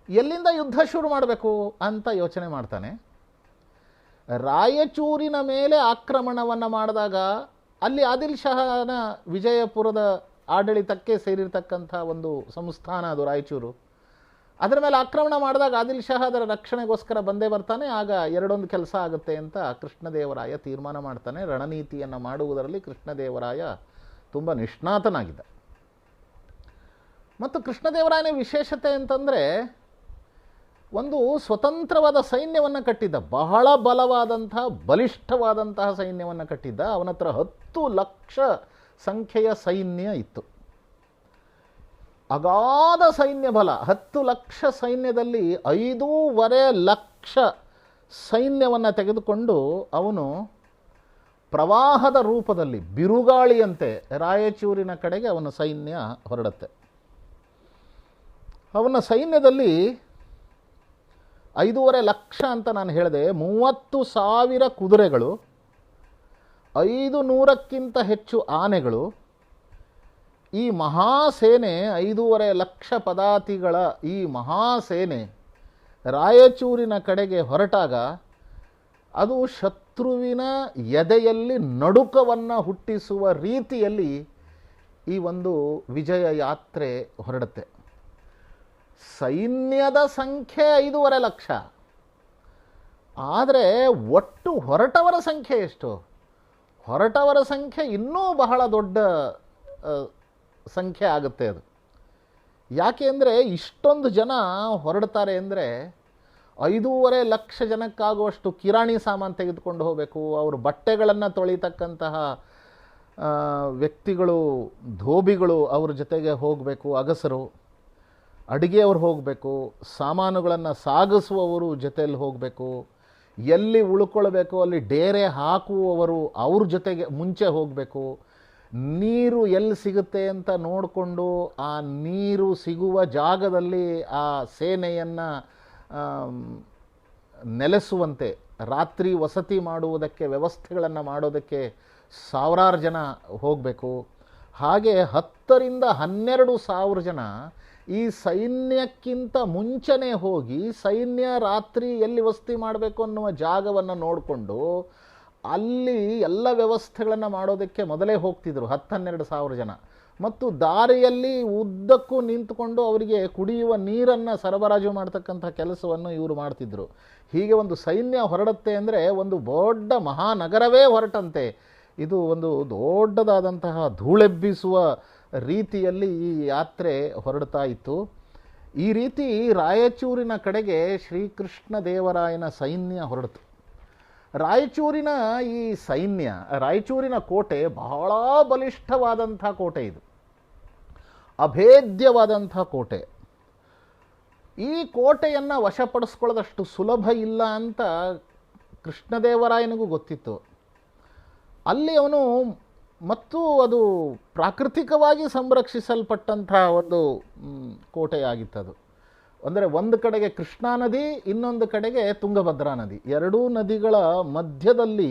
ಎಲ್ಲಿಂದ ಯುದ್ಧ ಶುರು ಮಾಡಬೇಕು ಅಂತ ಯೋಚನೆ ಮಾಡ್ತಾನೆ. ರಾಯಚೂರಿನ ಮೇಲೆ ಆಕ್ರಮಣವನ್ನು ಮಾಡಿದಾಗ ಅಲ್ಲಿ ಆದಿಲ್ ಶಾಹನ ವಿಜಯಪುರದ ಆಡಳಿತಕ್ಕೆ ಸೇರಿರ್ತಕ್ಕಂಥ ಒಂದು ಸಂಸ್ಥಾನ ಅದು ರಾಯಚೂರು. ಅದರ ಮೇಲೆ ಆಕ್ರಮಣ ಮಾಡಿದಾಗ ಆದಿಲ್ ಶಾಹ ಅದರ ರಕ್ಷಣೆಗೋಸ್ಕರ ಬಂದೇ ಬರ್ತಾನೆ. ಆಗ ಎರಡೊಂದು ಕೆಲಸ ಆಗುತ್ತೆ ಅಂತ ಕೃಷ್ಣದೇವರಾಯ ತೀರ್ಮಾನ ಮಾಡ್ತಾನೆ. ರಣನೀತಿಯನ್ನು ಮಾಡುವುದರಲ್ಲಿ ಕೃಷ್ಣದೇವರಾಯ ತುಂಬ ನಿಷ್ಣಾತನಾಗಿದ್ದ. ಮತ್ತು ಕೃಷ್ಣದೇವರಾಯನ ವಿಶೇಷತೆ ಅಂತಂದರೆ ಒಂದು ಸ್ವತಂತ್ರವಾದ ಸೈನ್ಯವನ್ನು ಕಟ್ಟಿದ್ದ, ಬಹಳ ಬಲವಾದಂತಹ ಬಲಿಷ್ಠವಾದಂತಹ ಸೈನ್ಯವನ್ನು ಕಟ್ಟಿದ್ದ. ಅವನ ಹತ್ರ 10 ಲಕ್ಷ ಸಂಖ್ಯೆಯ ಸೈನ್ಯ ಇತ್ತು. ಅಗಾಧ ಸೈನ್ಯ ಬಲ. 10 ಲಕ್ಷ ಸೈನ್ಯದಲ್ಲಿ 5.5 ಲಕ್ಷ ಸೈನ್ಯವನ್ನು ತೆಗೆದುಕೊಂಡು ಅವನು ಪ್ರವಾಹದ ರೂಪದಲ್ಲಿ ಬಿರುಗಾಳಿಯಂತೆ ರಾಯಚೂರಿನ ಕಡೆಗೆ ಅವನ ಸೈನ್ಯ ಹೊರಡುತ್ತೆ. ಅವನ ಸೈನ್ಯದಲ್ಲಿ 5.5 ಲಕ್ಷ ಅಂತ ನಾನು ಹೇಳಿದೆ. 30,000 ಕುದುರೆಗಳು, 500ಕ್ಕಿಂತ ಹೆಚ್ಚು ಆನೆಗಳು. ಈ ಮಹಾಸೇನೆ, 5.5 ಲಕ್ಷ ಪದಾತಿಗಳ ಈ ಮಹಾಸೇನೆ ರಾಯಚೂರಿನ ಕಡೆಗೆ ಹೊರಟಾಗ ಅದು ಶತ್ರುವಿನ ಎದೆಯಲ್ಲಿ ನಡುಕವನ್ನು ಹುಟ್ಟಿಸುವ ರೀತಿಯಲ್ಲಿ ಈ ಒಂದು ವಿಜಯ ಯಾತ್ರೆ ಹೊರಡುತ್ತೆ. ಸೈನ್ಯದ ಸಂಖ್ಯೆ 5.5 ಲಕ್ಷ, ಆದರೆ ಒಟ್ಟು ಹೊರಟವರ ಸಂಖ್ಯೆ ಎಷ್ಟು? ಹೊರಟವರ ಸಂಖ್ಯೆ ಇನ್ನೂ ಬಹಳ ದೊಡ್ಡ ಸಂಖ್ಯೆ ಆಗುತ್ತೆ ಅದು. ಯಾಕೆ ಅಂದರೆ ಇಷ್ಟೊಂದು ಜನ ಹೊರಡ್ತಾರೆ ಅಂದರೆ 5.5 ಲಕ್ಷ ಜನಕ್ಕಾಗುವಷ್ಟು ಕಿರಾಣಿ ಸಾಮಾನು ತೆಗೆದುಕೊಂಡು ಹೋಗಬೇಕು. ಅವರು ಬಟ್ಟೆಗಳನ್ನು ತೊಳಿತಕ್ಕಂತಹ ವ್ಯಕ್ತಿಗಳು, ಧೋಬಿಗಳು ಅವ್ರ ಜೊತೆಗೆ ಹೋಗಬೇಕು, ಅಗಸರು, ಅಡುಗೆಯವರು ಹೋಗಬೇಕು, ಸಾಮಾನುಗಳನ್ನು ಸಾಗಿಸುವವರು ಜೊತೆಯಲ್ಲಿ ಹೋಗಬೇಕು, ಎಲ್ಲಿ ಉಳ್ಕೊಳ್ಬೇಕು ಅಲ್ಲಿ ಡೇರೆ ಹಾಕುವವರು ಅವ್ರ ಜೊತೆಗೆ ಮುಂಚೆ ಹೋಗಬೇಕು, ನೀರು ಎಲ್ಲಿ ಸಿಗುತ್ತೆ ಅಂತ ನೋಡಿಕೊಂಡು ಆ ನೀರು ಸಿಗುವ ಜಾಗದಲ್ಲಿ ಆ ಸೇನೆಯನ್ನು ನೆಲೆಸುವಂತೆ, ರಾತ್ರಿ ವಸತಿ ಮಾಡುವುದಕ್ಕೆ ವ್ಯವಸ್ಥೆಗಳನ್ನು ಮಾಡೋದಕ್ಕೆ ಸಾವಿರಾರು ಜನ ಹೋಗಬೇಕು. ಹಾಗೆ 10,000-12,000 ಜನ ಈ ಸೈನ್ಯಕ್ಕಿಂತ ಮುಂಚೆನೇ ಹೋಗಿ ಸೈನ್ಯ ರಾತ್ರಿ ಎಲ್ಲಿ ವಸತಿ ಮಾಡಬೇಕು ಅನ್ನುವ ಜಾಗವನ್ನು ನೋಡಿಕೊಂಡು ಅಲ್ಲಿ ಎಲ್ಲ ವ್ಯವಸ್ಥೆಗಳನ್ನು ಮಾಡೋದಕ್ಕೆ ಮೊದಲೇ ಹೋಗ್ತಿದ್ರು 10,000-12,000 ಜನ. ಮತ್ತು ದಾರಿಯಲ್ಲಿ ಉದ್ದಕ್ಕೂ ನಿಂತುಕೊಂಡು ಅವರಿಗೆ ಕುಡಿಯುವ ನೀರನ್ನು ಸರಬರಾಜು ಮಾಡ್ತಕ್ಕಂಥ ಕೆಲಸವನ್ನು ಇವರು ಮಾಡ್ತಿದ್ರು. ಹೀಗೆ ಒಂದು ಸೈನ್ಯ ಹೊರಡುತ್ತೆ ಅಂದರೆ ಒಂದು ದೊಡ್ಡ ಮಹಾನಗರವೇ ಹೊರಟಂತೆ. ಇದು ಒಂದು ದೊಡ್ಡದಾದಂತಹ ಧೂಳೆಬ್ಬಿಸುವ ರೀತಿಯಲ್ಲಿ ಈ ಯಾತ್ರೆ ಹೊರಡ್ತಾ ಇತ್ತು. ಈ ರೀತಿ ರಾಯಚೂರಿನ ಕಡೆಗೆ ಶ್ರೀಕೃಷ್ಣ ದೇವರಾಯನ ಸೈನ್ಯ ಹೊರಡಿತು. ರಾಯಚೂರಿನ ಈ ಸೈನ್ಯ, ರಾಯಚೂರಿನ ಕೋಟೆ ಬಹಳ ಬಲಿಷ್ಠವಾದಂಥ ಕೋಟೆ, ಇದು ಅಭೇದ್ಯವಾದಂಥ ಕೋಟೆ. ಈ ಕೋಟೆಯನ್ನು ವಶಪಡಿಸ್ಕೊಳ್ಳೋದಷ್ಟು ಸುಲಭ ಇಲ್ಲ ಅಂತ ಕೃಷ್ಣದೇವರಾಯನಿಗೂ ಗೊತ್ತಿತ್ತು. ಅಲ್ಲಿ ಅವನು ಮತ್ತು ಅದು ಪ್ರಾಕೃತಿಕವಾಗಿ ಸಂರಕ್ಷಿಸಲ್ಪಟ್ಟಂಥ ಒಂದು ಕೋಟೆಯಾಗಿತ್ತದು. ಅಂದರೆ ಒಂದು ಕಡೆಗೆ ಕೃಷ್ಣಾ ನದಿ, ಇನ್ನೊಂದು ಕಡೆಗೆ ತುಂಗಭದ್ರಾ ನದಿ, ಎರಡೂ ನದಿಗಳ ಮಧ್ಯದಲ್ಲಿ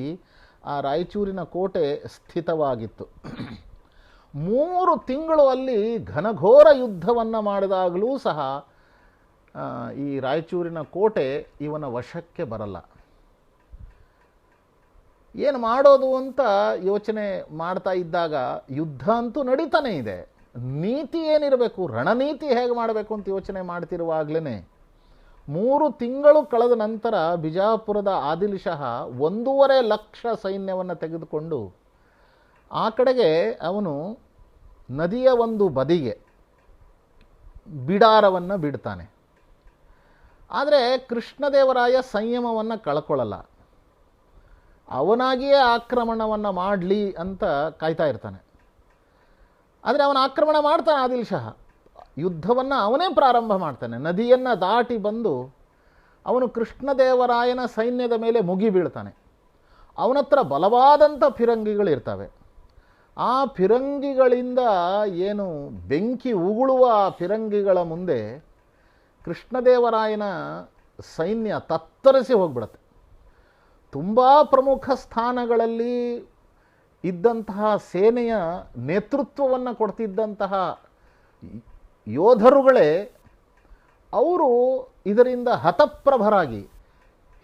ಆ ರಾಯಚೂರಿನ ಕೋಟೆ ಸ್ಥಿತವಾಗಿತ್ತು. 3 ತಿಂಗಳು ಅಲ್ಲಿ ಘನಘೋರ ಯುದ್ಧವನ್ನು ಮಾಡಿದಾಗಲೂ ಸಹ ಈ ರಾಯಚೂರಿನ ಕೋಟೆ ಇವನ ವಶಕ್ಕೆ ಬರಲ್ಲ. ಏನು ಮಾಡೋದು ಅಂತ ಯೋಚನೆ ಮಾಡ್ತಾ ಇದ್ದಾಗ ಯುದ್ಧ ಅಂತೂ ನಡೀತಾನೆ ಇದೆ, ನೀತಿ ಏನಿರಬೇಕು, ರಣನೀತಿ ಹೇಗೆ ಮಾಡಬೇಕು ಅಂತ ಯೋಚನೆ ಮಾಡ್ತಿರುವಾಗಲೇ 3 ತಿಂಗಳು ಕಳೆದ ನಂತರ ಬಿಜಾಪುರದ ಆದಿಲ್ ಶಹ 1.5 ಲಕ್ಷ ಸೈನ್ಯವನ್ನು ತೆಗೆದುಕೊಂಡು ಆ ಕಡೆಗೆ ಅವನು ನದಿಯ ಒಂದು ಬದಿಗೆ ಬಿಡಾರವನ್ನು ಬಿಡ್ತಾನೆ. ಆದರೆ ಕೃಷ್ಣದೇವರಾಯ ಸಂಯಮವನ್ನು ಕಳ್ಕೊಳ್ಳಲ್ಲ. ಅವನಾಗಿಯೇ ಆಕ್ರಮಣವನ್ನು ಮಾಡಲಿ ಅಂತ ಕಾಯ್ತಾ ಇರ್ತಾನೆ. ಆದರೆ ಅವನ ಆಕ್ರಮಣ ಮಾಡ್ತಾನೆ. ಆದಿಲ್ ಶಹ ಯುದ್ಧವನ್ನು ಅವನೇ ಪ್ರಾರಂಭ ಮಾಡ್ತಾನೆ. ನದಿಯನ್ನು ದಾಟಿ ಬಂದು ಅವನು ಕೃಷ್ಣದೇವರಾಯನ ಸೈನ್ಯದ ಮೇಲೆ ಮುಗಿ ಬೀಳ್ತಾನೆ. ಅವನತ್ರ ಬಲವಾದಂಥ ಫಿರಂಗಿಗಳಿರ್ತವೆ. ಆ ಫಿರಂಗಿಗಳಿಂದ ಏನು ಬೆಂಕಿ ಉಗುಳುವ ಫಿರಂಗಿಗಳ ಮುಂದೆ ಕೃಷ್ಣದೇವರಾಯನ ಸೈನ್ಯ ತತ್ತರಿಸಿ ಹೋಗ್ಬಿಡುತ್ತೆ. ತುಂಬ ಪ್ರಮುಖ ಸ್ಥಾನಗಳಲ್ಲಿ ಇದ್ದಂತಹ ಸೇನೆಯ ನೇತೃತ್ವವನ್ನು ಕೊಡ್ತಿದ್ದಂತಹ ಯೋಧರುಗಳೇ ಅವರು ಇದರಿಂದ ಹತಪ್ರಭರಾಗಿ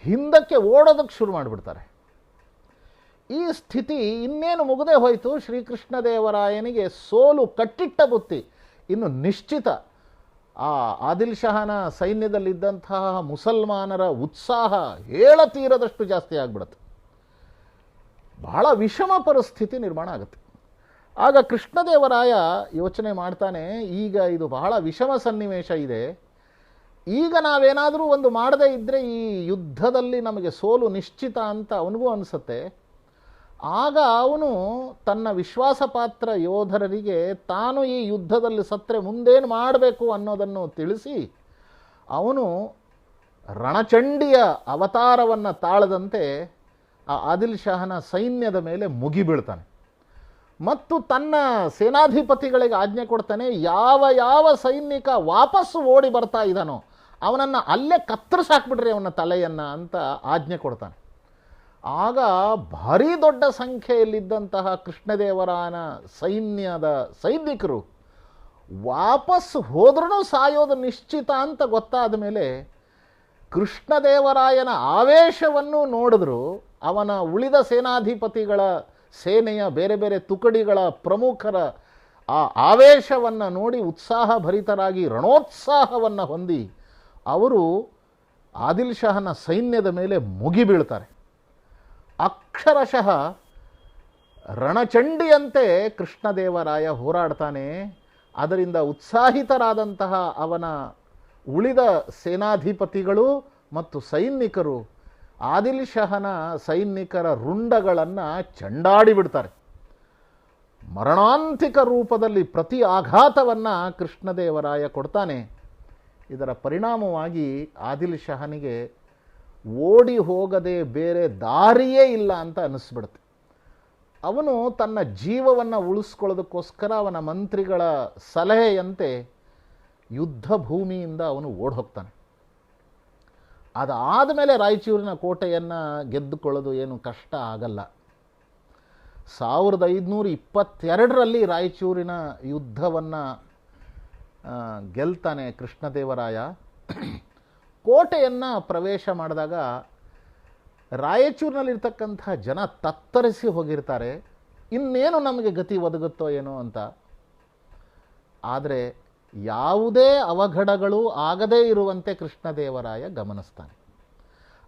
ಹಿಂದಕ್ಕೆ ಓಡೋದಕ್ಕೆ ಶುರು ಮಾಡಿಬಿಡ್ತಾರೆ. ಈ ಸ್ಥಿತಿ ಇನ್ನೇನು ಮುಗದೆ ಹೋಯಿತು. ಶ್ರೀಕೃಷ್ಣದೇವರಾಯನಿಗೆ ಸೋಲು ಕಟ್ಟಿಟ್ಟ ಬುತ್ತಿ, ಇನ್ನು ನಿಶ್ಚಿತ. ಆ ಆದಿಲ್ ಶಹನ ಸೈನ್ಯದಲ್ಲಿದ್ದಂತಹ ಮುಸಲ್ಮಾನರ ಉತ್ಸಾಹ ಹೇಳತೀರದಷ್ಟು ಜಾಸ್ತಿ ಆಗಿಬಿಡುತ್ತೆ. ಬಹಳ ವಿಷಮ ಪರಿಸ್ಥಿತಿ ನಿರ್ಮಾಣ ಆಗುತ್ತೆ. ಆಗ ಕೃಷ್ಣದೇವರಾಯ ಯೋಚನೆ ಮಾಡ್ತಾನೆ, ಈಗ ಇದು ಬಹಳ ವಿಷಮ ಸನ್ನಿವೇಶ ಇದೆ, ಈಗ ನಾವೇನಾದರೂ ಒಂದು ಮಾಡದೇ ಇದ್ದರೆ ಈ ಯುದ್ಧದಲ್ಲಿ ನಮಗೆ ಸೋಲು ನಿಶ್ಚಿತ ಅಂತ ಅವನಿಗೂ ಅನಿಸುತ್ತೆ. ಆಗ ಅವನು ತನ್ನ ವಿಶ್ವಾಸಪಾತ್ರ ಯೋಧರರಿಗೆ ತಾನು ಈ ಯುದ್ಧದಲ್ಲಿ ಸತ್ತರೆ ಮುಂದೇನು ಮಾಡಬೇಕು ಅನ್ನೋದನ್ನು ತಿಳಿಸಿ ಅವನು ರಣಚಂಡಿಯ ಅವತಾರವನ್ನು ತಾಳದಂತೆ ಆ ಆದಿಲ್ ಶಹನ ಸೈನ್ಯದ ಮೇಲೆ ಮುಗಿಬೀಳ್ತಾನೆ. ಮತ್ತು ತನ್ನ ಸೇನಾಧಿಪತಿಗಳಿಗೆ ಆಜ್ಞೆ ಕೊಡ್ತಾನೆ, ಯಾವ ಯಾವ ಸೈನಿಕ ವಾಪಸ್ಸು ಓಡಿ ಬರ್ತಾ ಇದ್ದಾನೋ ಅವನನ್ನು ಅಲ್ಲೇ ಕತ್ತರಿಸಾಕ್ಬಿಡ್ರಿ ಅವನ ತಲೆಯನ್ನು ಅಂತ ಆಜ್ಞೆ ಕೊಡ್ತಾನೆ. ಆಗ ಭಾರೀ ದೊಡ್ಡ ಸಂಖ್ಯೆಯಲ್ಲಿದ್ದಂತಹ ಕೃಷ್ಣದೇವರಾಯನ ಸೈನ್ಯದ ಸೈನಿಕರು ವಾಪಸ್ ಹೋದ್ರೂ ಸಾಯೋದು ನಿಶ್ಚಿತ ಅಂತ ಗೊತ್ತಾದ ಮೇಲೆ ಕೃಷ್ಣದೇವರಾಯನ ಆವೇಶವನ್ನು ನೋಡಿದ್ರು. ಅವನ ಉಳಿದ ಸೇನಾಧಿಪತಿಗಳ ಸೇನೆಯ ಬೇರೆ ಬೇರೆ ತುಕಡಿಗಳ ಪ್ರಮುಖರ ಆ ಆವೇಶವನ್ನು ನೋಡಿ ಉತ್ಸಾಹಭರಿತರಾಗಿ ರಣೋತ್ಸಾಹವನ್ನು ಹೊಂದಿ ಅವರು ಆದಿಲ್ ಶಹನ ಸೈನ್ಯದ ಮೇಲೆ ಮುಗಿಬೀಳ್ತಾರೆ. ಅಕ್ಷರಶಃ ರಣಚಂಡಿಯಂತೆ ಕೃಷ್ಣದೇವರಾಯ ಹೋರಾಡ್ತಾನೆ. ಅದರಿಂದ ಉತ್ಸಾಹಿತರಾದಂತಹ ಅವನ ಉಳಿದ ಸೇನಾಧಿಪತಿಗಳು ಮತ್ತು ಸೈನಿಕರು ಆದಿಲ್ ಶಹನ ಸೈನಿಕರ ರುಂಡಗಳನ್ನು ಚಂಡಾಡಿಬಿಡ್ತಾರೆ. ಮರಣಾಂತಿಕ ರೂಪದಲ್ಲಿ ಪ್ರತಿ ಆಘಾತವನ್ನು ಕೃಷ್ಣದೇವರಾಯ ಕೊಡ್ತಾನೆ. ಇದರ ಪರಿಣಾಮವಾಗಿ ಆದಿಲ್ ಶಹನಿಗೆ ಓಡಿ ಹೋಗದೆ ಬೇರೆ ದಾರಿಯೇ ಇಲ್ಲ ಅಂತ ಅನ್ನಿಸ್ಬಿಡುತ್ತೆ. ಅವನು ತನ್ನ ಜೀವವನ್ನು ಉಳಿಸ್ಕೊಳ್ಳೋದಕ್ಕೋಸ್ಕರ ಅವನ ಮಂತ್ರಿಗಳ ಸಲಹೆಯಂತೆ ಯುದ್ಧ ಭೂಮಿಯಿಂದ ಅವನು ಓಡಿ ಹೋಗ್ತಾನೆ. ಅದಾದ ಮೇಲೆ ರಾಯಚೂರಿನ ಕೋಟೆಯನ್ನು ಗೆದ್ದುಕೊಳ್ಳೋದು ಏನು ಕಷ್ಟ ಆಗಲ್ಲ. 1522ರಲ್ಲಿ ರಾಯಚೂರಿನ ಯುದ್ಧವನ್ನು ಗೆಲ್ತಾನೆ ಕೃಷ್ಣದೇವರಾಯ. ಕೋಟೆಯನ್ನು ಪ್ರವೇಶ ಮಾಡಿದಾಗ ರಾಯಚೂರಿನಲ್ಲಿರ್ತಕ್ಕಂಥ ಜನ ತತ್ತರಿಸಿ ಹೋಗಿರ್ತಾರೆ, ಇನ್ನೇನು ನಮಗೆ ಗತಿ ಒದಗುತ್ತೋ ಏನೋ ಅಂತ. ಆದರೆ ಯಾವುದೇ ಅವಘಡಗಳು ಆಗದೇ ಇರುವಂತೆ ಕೃಷ್ಣದೇವರಾಯ ಗಮನಿಸ್ತಾನೆ.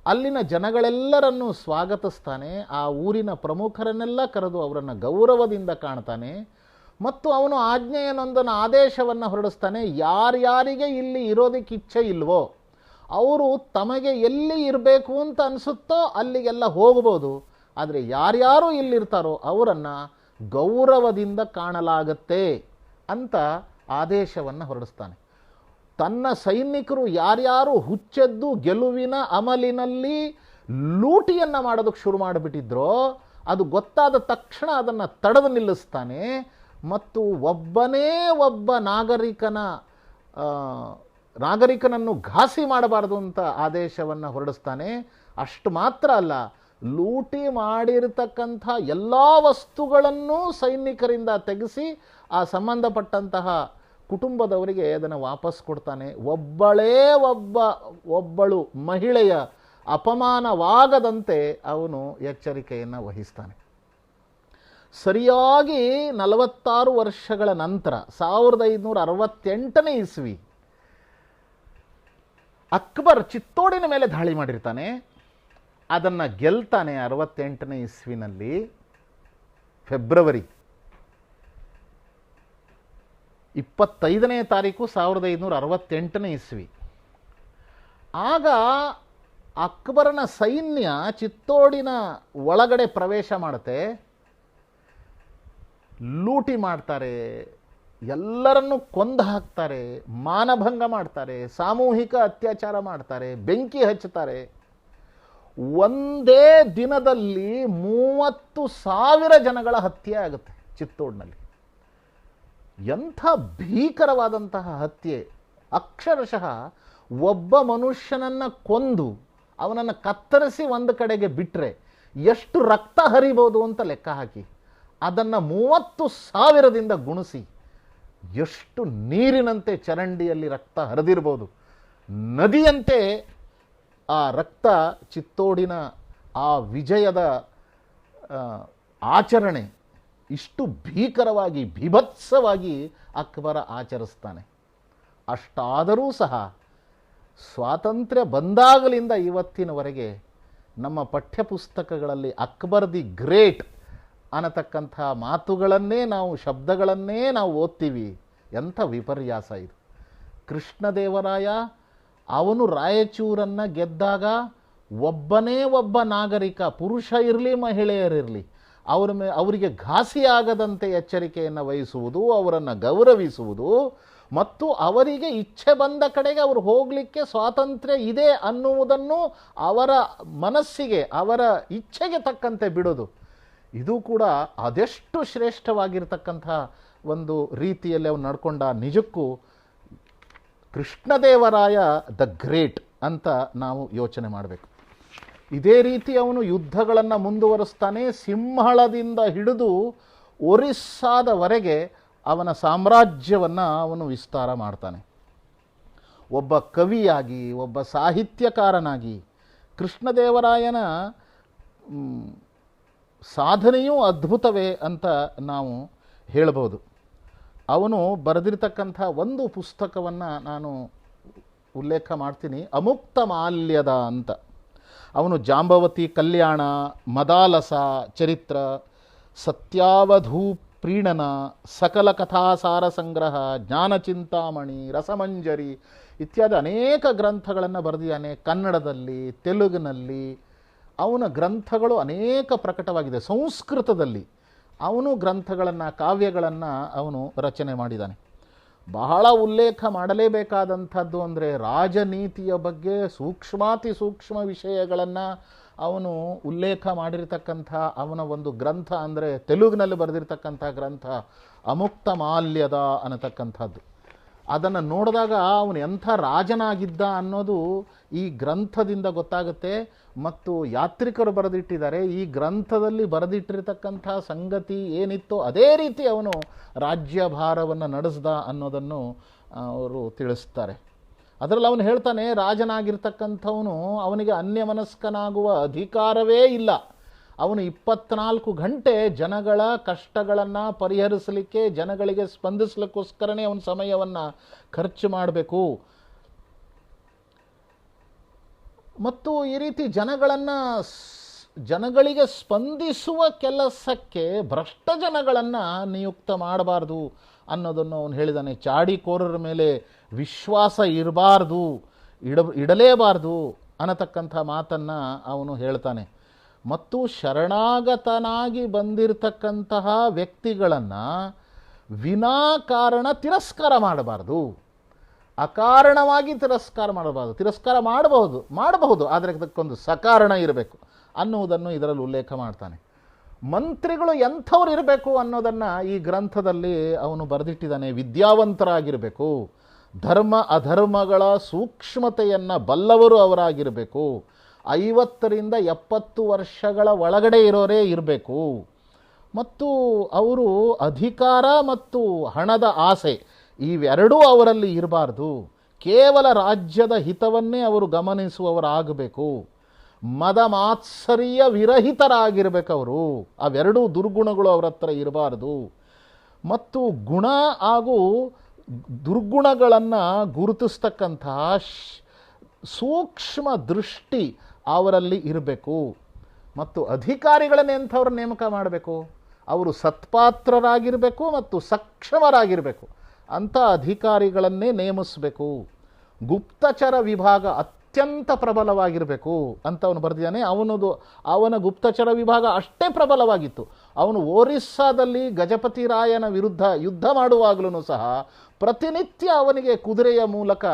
ಅಲ್ಲಿನ ಜನಗಳೆಲ್ಲರನ್ನೂ ಸ್ವಾಗತಿಸ್ತಾನೆ. ಆ ಊರಿನ ಪ್ರಮುಖರನ್ನೆಲ್ಲ ಕರೆದು ಅವರನ್ನು ಗೌರವದಿಂದ ಕಾಣ್ತಾನೆ. ಮತ್ತು ಅವನು ಆಜ್ಞೆಯನ್ನೊಂದನ್ನು ಆದೇಶವನ್ನು ಹೊರಡಿಸ್ತಾನೆ. ಯಾರ್ಯಾರಿಗೆ ಇಲ್ಲಿ ಇರೋದಕ್ಕೆ ಇಚ್ಛೆ ಇಲ್ವೋ ಅವರು ತಮಗೆ ಎಲ್ಲಿ ಇರಬೇಕು ಅಂತ ಅನಿಸುತ್ತೋ ಅಲ್ಲಿಗೆಲ್ಲ ಹೋಗ್ಬೋದು. ಆದರೆ ಯಾರ್ಯಾರು ಇಲ್ಲಿರ್ತಾರೋ ಅವರನ್ನು ಗೌರವದಿಂದ ಕಾಣಲಾಗತ್ತೆ ಅಂತ ಆದೇಶವನ್ನು ಹೊರಡಿಸ್ತಾನೆ. ತನ್ನ ಸೈನಿಕರು ಯಾರ್ಯಾರು ಹುಚ್ಚೆದ್ದು ಗೆಲುವಿನ ಅಮಲಿನಲ್ಲಿ ಲೂಟಿಯನ್ನು ಮಾಡೋದಕ್ಕೆ ಶುರು ಮಾಡಿಬಿಟ್ಟಿದ್ರೋ ಅದು ಗೊತ್ತಾದ ತಕ್ಷಣ ಅದನ್ನು ತಡೆದು ನಿಲ್ಲಿಸ್ತಾನೆ. ಮತ್ತು ಒಬ್ಬನೇ ಒಬ್ಬ ನಾಗರಿಕನನ್ನು ಘಾಸಿ ಮಾಡಬಾರದು ಅಂತ ಆದೇಶವನ್ನು ಹೊರಡಿಸ್ತಾನೆ. ಅಷ್ಟು ಮಾತ್ರ ಅಲ್ಲ, ಲೂಟಿ ಮಾಡಿರತಕ್ಕಂಥ ಎಲ್ಲ ವಸ್ತುಗಳನ್ನು ಸೈನಿಕರಿಂದ ತೆಗೆಸಿ ಆ ಸಂಬಂಧಪಟ್ಟಂತಹ ಕುಟುಂಬದವರಿಗೆ ಅದನ್ನು ವಾಪಸ್ ಕೊಡ್ತಾನೆ. ಒಬ್ಬಳು ಮಹಿಳೆಯ ಅಪಮಾನವಾಗದಂತೆ ಅವನು ಎಚ್ಚರಿಕೆಯನ್ನು ವಹಿಸ್ತಾನೆ. ಸರಿಯಾಗಿ 46 ವರ್ಷಗಳ ನಂತರ 1568ನೇ ಇಸ್ವಿ ಅಕ್ಬರ್ ಚಿತ್ತೋಡಿನ ಮೇಲೆ ದಾಳಿ ಮಾಡಿರ್ತಾನೆ. ಅದನ್ನು ಗೆಲ್ತಾನೆ. 68ನೇ ಇಸ್ವಿನಲ್ಲಿ ಫೆಬ್ರವರಿ 25ನೇ ತಾರೀಕು 1568ನೇ ಇಸ್ವಿ. ಆಗ ಅಕ್ಬರನ ಸೈನ್ಯ ಚಿತ್ತೋಡಿನ ಒಳಗಡೆ ಪ್ರವೇಶ ಮಾಡುತ್ತೆ. ಲೂಟಿ ಮಾಡ್ತಾರೆ, ಎಲ್ಲರನ್ನೂ ಕೊಂದು ಹಾಕ್ತಾರೆ, ಮಾನಭಂಗ ಮಾಡ್ತಾರೆ, ಸಾಮೂಹಿಕ ಅತ್ಯಾಚಾರ ಮಾಡ್ತಾರೆ, ಬೆಂಕಿ ಹಚ್ಚುತ್ತಾರೆ. ಒಂದೇ ದಿನದಲ್ಲಿ 30,000 ಜನಗಳ ಹತ್ಯೆ ಆಗುತ್ತೆ ಚಿತ್ತೋಡ್ನಲ್ಲಿ. ಎಂಥ ಭೀಕರವಾದಂತಹ ಹತ್ಯೆ! ಅಕ್ಷರಶಃ ಒಬ್ಬ ಮನುಷ್ಯನನ್ನು ಕೊಂದು ಅವನನ್ನು ಕತ್ತರಿಸಿ ಒಂದು ಕಡೆಗೆ ಬಿಟ್ಟರೆ ಎಷ್ಟು ರಕ್ತ ಹರಿಬೋದು ಅಂತ ಲೆಕ್ಕ ಹಾಕಿ ಅದನ್ನು 30,000ದಿಂದ ಗುಣಿಸಿ ಎಷ್ಟು ನೀರಿನಂತೆ ಚರಂಡಿಯಲ್ಲಿ ರಕ್ತ ಹರಿದಿರ್ಬೋದು. ನದಿಯಂತೆ ಆ ರಕ್ತ ಚಿತ್ತೋಡಿನ ಆ ವಿಜಯದ ಆಚರಣೆ ಇಷ್ಟು ಭೀಕರವಾಗಿ ಭೀಭತ್ಸವಾಗಿ ಅಕ್ಬರ ಆಚರಿಸ್ತಾನೆ. ಅಷ್ಟಾದರೂ ಸಹ ಸ್ವಾತಂತ್ರ್ಯ ಬಂದಾಗಲಿಂದ ಇವತ್ತಿನವರೆಗೆ ನಮ್ಮ ಪಠ್ಯಪುಸ್ತಕಗಳಲ್ಲಿ ಅಕ್ಬರ್ ದಿ ಗ್ರೇಟ್ ಅನ್ನತಕ್ಕಂಥ ಮಾತುಗಳನ್ನೇ ಶಬ್ದಗಳನ್ನೇ ನಾವು ಓದ್ತೀವಿ. ಎಂಥ ವಿಪರ್ಯಾಸ ಇದು! ಕೃಷ್ಣದೇವರಾಯ ಅವನು ರಾಯಚೂರನ್ನು ಗೆದ್ದಾಗ ಒಬ್ಬನೇ ಒಬ್ಬ ನಾಗರಿಕ, ಪುರುಷ ಇರಲಿ ಮಹಿಳೆಯರಿರಲಿ, ಅವರಿಗೆ ಘಾಸಿಯಾಗದಂತೆ ಎಚ್ಚರಿಕೆಯನ್ನು ವಹಿಸುವುದು, ಅವರನ್ನು ಗೌರವಿಸುವುದು ಮತ್ತು ಅವರಿಗೆ ಇಚ್ಛೆ ಬಂದ ಕಡೆಗೆ ಅವರು ಹೋಗಲಿಕ್ಕೆ ಸ್ವಾತಂತ್ರ್ಯ ಇದೆ ಅನ್ನುವುದನ್ನು ಅವರ ಮನಸ್ಸಿಗೆ, ಅವರ ಇಚ್ಛೆಗೆ ತಕ್ಕಂತೆ ಬಿಡೋದು, ಇದು ಕೂಡ ಅದೆಷ್ಟು ಶ್ರೇಷ್ಠವಾಗಿರ್ತಕ್ಕಂಥ ಒಂದು ರೀತಿಯಲ್ಲಿ ಅವನು ನಡ್ಕೊಂಡ. ನಿಜಕ್ಕೂ ಕೃಷ್ಣದೇವರಾಯ ದ ಗ್ರೇಟ್ ಅಂತ ನಾವು ಯೋಚನೆ ಮಾಡಬೇಕು. ಇದೇ ರೀತಿ ಅವನು ಯುದ್ಧಗಳನ್ನು ಮುಂದುವರಿಸ್ತಾನೆ. ಸಿಂಹಳದಿಂದ ಹಿಡಿದು ಒರಿಸ್ಸಾದವರೆಗೆ ಅವನ ಸಾಮ್ರಾಜ್ಯವನ್ನು ಅವನು ವಿಸ್ತಾರ ಮಾಡ್ತಾನೆ. ಒಬ್ಬ ಕವಿಯಾಗಿ, ಒಬ್ಬ ಸಾಹಿತ್ಯಕಾರನಾಗಿ ಕೃಷ್ಣದೇವರಾಯನ ಸಾಧನೆಯೂ ಅದ್ಭುತವೇ ಅಂತ ನಾವು ಹೇಳ್ಬೋದು. ಅವನು ಬರೆದಿರ್ತಕ್ಕಂಥ ಒಂದು ಪುಸ್ತಕವನ್ನು ನಾನು ಉಲ್ಲೇಖ ಮಾಡ್ತೀನಿ, ಅಮುಕ್ತ ಮಾಲ್ಯದ ಅಂತ. ಅವನು ಜಾಂಬವತಿ ಕಲ್ಯಾಣ, ಮದಾಲಸ ಚರಿತ್ರ, ಸತ್ಯಾವಧೂ ಪ್ರೀಣನ, ಸಕಲ ಕಥಾಸಾರ ಸಂಗ್ರಹ, ಜ್ಞಾನಚಿಂತಾಮಣಿ, ರಸಮಂಜರಿ ಇತ್ಯಾದಿ ಅನೇಕ ಗ್ರಂಥಗಳನ್ನು ಬರೆದಿದ್ದಾನೆ. ಕನ್ನಡದಲ್ಲಿ, ತೆಲುಗಿನಲ್ಲಿ ಅವನ ಗ್ರಂಥಗಳು ಅನೇಕ ಪ್ರಕಟವಾಗಿದೆ. ಸಂಸ್ಕೃತದಲ್ಲಿ ಅವನು ಗ್ರಂಥಗಳನ್ನು, ಕಾವ್ಯಗಳನ್ನು ಅವನು ರಚನೆ ಮಾಡಿದ್ದಾನೆ. ಬಹಳ ಉಲ್ಲೇಖ ಮಾಡಲೇಬೇಕಾದಂಥದ್ದು ಅಂದರೆ ರಾಜನೀತಿಯ ಬಗ್ಗೆ ಸೂಕ್ಷ್ಮಾತಿ ಸೂಕ್ಷ್ಮ ವಿಷಯಗಳನ್ನು ಅವನು ಉಲ್ಲೇಖ ಮಾಡಿರ್ತಕ್ಕಂಥ ಅವನ ಒಂದು ಗ್ರಂಥ ಅಂದರೆ ತೆಲುಗಿನಲ್ಲಿ ಬರೆದಿರ್ತಕ್ಕಂಥ ಗ್ರಂಥ ಅಮುಕ್ತ ಮಾಲ್ಯದ ಅನ್ನತಕ್ಕಂಥದ್ದು. ಅದನ್ನು ನೋಡಿದಾಗ ಅವನು ಎಂಥ ರಾಜನಾಗಿದ್ದ ಅನ್ನೋದು ಈ ಗ್ರಂಥದಿಂದ ಗೊತ್ತಾಗುತ್ತೆ. ಮತ್ತು ಯಾತ್ರಿಕರು ಬರೆದಿಟ್ಟಿದ್ದಾರೆ. ಈ ಗ್ರಂಥದಲ್ಲಿ ಬರೆದಿಟ್ಟಿರತಕ್ಕಂಥ ಸಂಗತಿ ಏನಿತ್ತೋ ಅದೇ ರೀತಿ ಅವನು ರಾಜ್ಯಭಾರವನ್ನು ನಡೆಸ್ದ ಅನ್ನೋದನ್ನು ಅವರು ತಿಳಿಸ್ತಾರೆ. ಅದರಲ್ಲಿ ಅವನು ಹೇಳ್ತಾನೆ, ರಾಜನಾಗಿರ್ತಕ್ಕಂಥವನು ಅವನಿಗೆ ಅನ್ಯಮನಸ್ಕನಾಗುವ ಅಧಿಕಾರವೇ ಇಲ್ಲ. ಅವನು 24 ಗಂಟೆ ಜನಗಳ ಕಷ್ಟಗಳನ್ನು ಪರಿಹರಿಸಲಿಕ್ಕೆ, ಜನಗಳಿಗೆ ಸ್ಪಂದಿಸಲಿಕ್ಕೋಸ್ಕರನೇ ಅವನ ಸಮಯವನ್ನು ಖರ್ಚು ಮಾಡಬೇಕು. ಮತ್ತು ಈ ರೀತಿ ಜನಗಳಿಗೆ ಸ್ಪಂದಿಸುವ ಕೆಲಸಕ್ಕೆ ಭ್ರಷ್ಟ ಜನಗಳನ್ನು ನಿಯುಕ್ತ ಮಾಡಬಾರ್ದು ಅನ್ನೋದನ್ನು ಅವನು ಹೇಳಿದ್ದಾನೆ. ಚಾಡಿಕೋರರ ಮೇಲೆ ವಿಶ್ವಾಸ ಇಡಲೇಬಾರ್ದು ಅನ್ನತಕ್ಕಂಥ ಮಾತನ್ನು ಅವನು ಹೇಳ್ತಾನೆ. ಮತ್ತು ಶರಣಾಗತನಾಗಿ ಬಂದಿರತಕ್ಕಂತಹ ವ್ಯಕ್ತಿಗಳನ್ನು ವಿನಾಕಾರಣ ತಿರಸ್ಕಾರ ಮಾಡಬಾರ್ದು, ಅಕಾರಣವಾಗಿ ತಿರಸ್ಕಾರ ಮಾಡಬಾರ್ದು. ತಿರಸ್ಕಾರ ಮಾಡಬಹುದು, ಆದರೆ ಅದಕ್ಕೊಂದು ಸಕಾರಣ ಇರಬೇಕು ಅನ್ನುವುದನ್ನು ಇದರಲ್ಲಿ ಉಲ್ಲೇಖ ಮಾಡ್ತಾನೆ. ಮಂತ್ರಿಗಳು ಎಂಥವ್ರು ಇರಬೇಕು ಅನ್ನೋದನ್ನು ಈ ಗ್ರಂಥದಲ್ಲಿ ಅವನು ಬರೆದಿಟ್ಟಿದ್ದಾನೆ. ವಿದ್ಯಾವಂತರಾಗಿರಬೇಕು, ಧರ್ಮ ಅಧರ್ಮಗಳ ಸೂಕ್ಷ್ಮತೆಯನ್ನು ಬಲ್ಲವರು ಅವರಾಗಿರಬೇಕು, 50ರಿಂದ 70 ವರ್ಷಗಳ ಒಳಗಡೆ ಇರೋರೇ ಇರಬೇಕು, ಮತ್ತು ಅವರು ಅಧಿಕಾರ ಮತ್ತು ಹಣದ ಆಸೆ ಇವೆರಡೂ ಅವರಲ್ಲಿ ಇರಬಾರ್ದು. ಕೇವಲ ರಾಜ್ಯದ ಹಿತವನ್ನೇ ಅವರು ಗಮನಿಸುವವರಾಗಬೇಕು. ಮದ ಮಾತ್ಸರ್ಯ ವಿರಹಿತರಾಗಿರಬೇಕು ಅವರು. ಅವೆರಡೂ ದುರ್ಗುಣಗಳು ಅವರ ಹತ್ರ ಇರಬಾರ್ದು. ಮತ್ತು ಗುಣ ಹಾಗೂ ದುರ್ಗುಣಗಳನ್ನು ಗುರುತಿಸ್ತಕ್ಕಂತಹ ಸೂಕ್ಷ್ಮ ದೃಷ್ಟಿ ಅವರಲ್ಲಿ ಇರಬೇಕು. ಮತ್ತು ಅಧಿಕಾರಿಗಳನ್ನೇ ಎಂಥವ್ರ ನೇಮಕ ಮಾಡಬೇಕು, ಅವರು ಸತ್ಪಾತ್ರರಾಗಿರಬೇಕು ಮತ್ತು ಸಕ್ಷಮರಾಗಿರಬೇಕು ಅಂಥ ಅಧಿಕಾರಿಗಳನ್ನೇ ನೇಮಿಸಬೇಕು. ಗುಪ್ತಚರ ವಿಭಾಗ ಅತ್ಯಂತ ಪ್ರಬಲವಾಗಿರಬೇಕು ಅಂತ ಅವನು ಬರೆದಿದ್ದಾನೆ. ಅವನ ಗುಪ್ತಚರ ವಿಭಾಗ ಅಷ್ಟೇ ಪ್ರಬಲವಾಗಿತ್ತು. ಅವನು ಒರಿಸ್ಸಾದಲ್ಲಿ ಗಜಪತಿ ರಾಯನ ವಿರುದ್ಧ ಯುದ್ಧ ಮಾಡುವಾಗಲೂ ಸಹ ಪ್ರತಿನಿತ್ಯ ಅವನಿಗೆ ಕುದುರೆಯ ಮೂಲಕ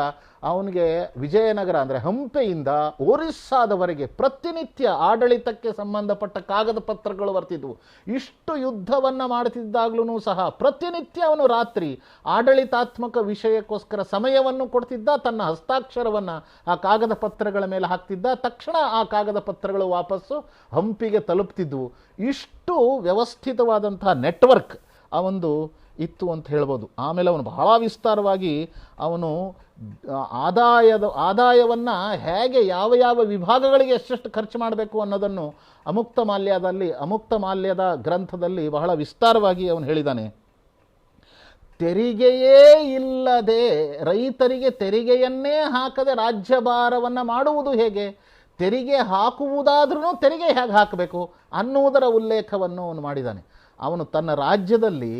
ಅವನಿಗೆ ವಿಜಯನಗರ ಅಂದರೆ ಹಂಪೆಯಿಂದ ಒರಿಸ್ಸಾದವರೆಗೆ ಪ್ರತಿನಿತ್ಯ ಆಡಳಿತಕ್ಕೆ ಸಂಬಂಧಪಟ್ಟ ಕಾಗದ ಪತ್ರಗಳು ಬರ್ತಿದ್ವು. ಇಷ್ಟು ಯುದ್ಧವನ್ನು ಮಾಡ್ತಿದ್ದಾಗಲೂ ಸಹ ಪ್ರತಿನಿತ್ಯ ಅವನು ರಾತ್ರಿ ಆಡಳಿತಾತ್ಮಕ ವಿಷಯಕ್ಕೋಸ್ಕರ ಸಮಯವನ್ನು ಕೊಡ್ತಿದ್ದ. ತನ್ನ ಹಸ್ತಾಕ್ಷರವನ್ನು ಆ ಕಾಗದ ಪತ್ರಗಳ ಮೇಲೆ ಹಾಕ್ತಿದ್ದ. ತಕ್ಷಣ ಆ ಕಾಗದ ಪತ್ರಗಳು ವಾಪಸ್ಸು ಹಂಪಿಗೆ ತಲುಪ್ತಿದ್ವು. ಇಷ್ಟು ವ್ಯವಸ್ಥಿತವಾದಂಥ ನೆಟ್ವರ್ಕ್ ಅವನು ಇತ್ತು ಅಂತ ಹೇಳ್ಬೋದು. ಆಮೇಲೆ ಅವನು ಬಹಳ ವಿಸ್ತಾರವಾಗಿ ಅವನು ಆದಾಯವನ್ನು ಹೇಗೆ ಯಾವ ವಿಭಾಗಗಳಿಗೆ ಎಷ್ಟೆಷ್ಟು ಖರ್ಚು ಮಾಡಬೇಕು ಅನ್ನೋದನ್ನು ಅಮುಕ್ತ ಮಾಲ್ಯದ ಗ್ರಂಥದಲ್ಲಿ ಬಹಳ ವಿಸ್ತಾರವಾಗಿ ಅವನು ಹೇಳಿದ್ದಾನೆ. ತೆರಿಗೆಯೇ ಇಲ್ಲದೆ ರೈತರಿಗೆ ತೆರಿಗೆಯನ್ನೇ ಹಾಕದೆ ರಾಜ್ಯಭಾರವನ್ನು ಮಾಡುವುದು ಹೇಗೆ, ತೆರಿಗೆ ಹಾಕುವುದಾದ್ರೂ ತೆರಿಗೆ ಹೇಗೆ ಹಾಕಬೇಕು ಅನ್ನುವುದರ ಉಲ್ಲೇಖವನ್ನು ಅವನು ಮಾಡಿದ್ದಾನೆ. ಅವನು ತನ್ನ ರಾಜ್ಯದಲ್ಲಿ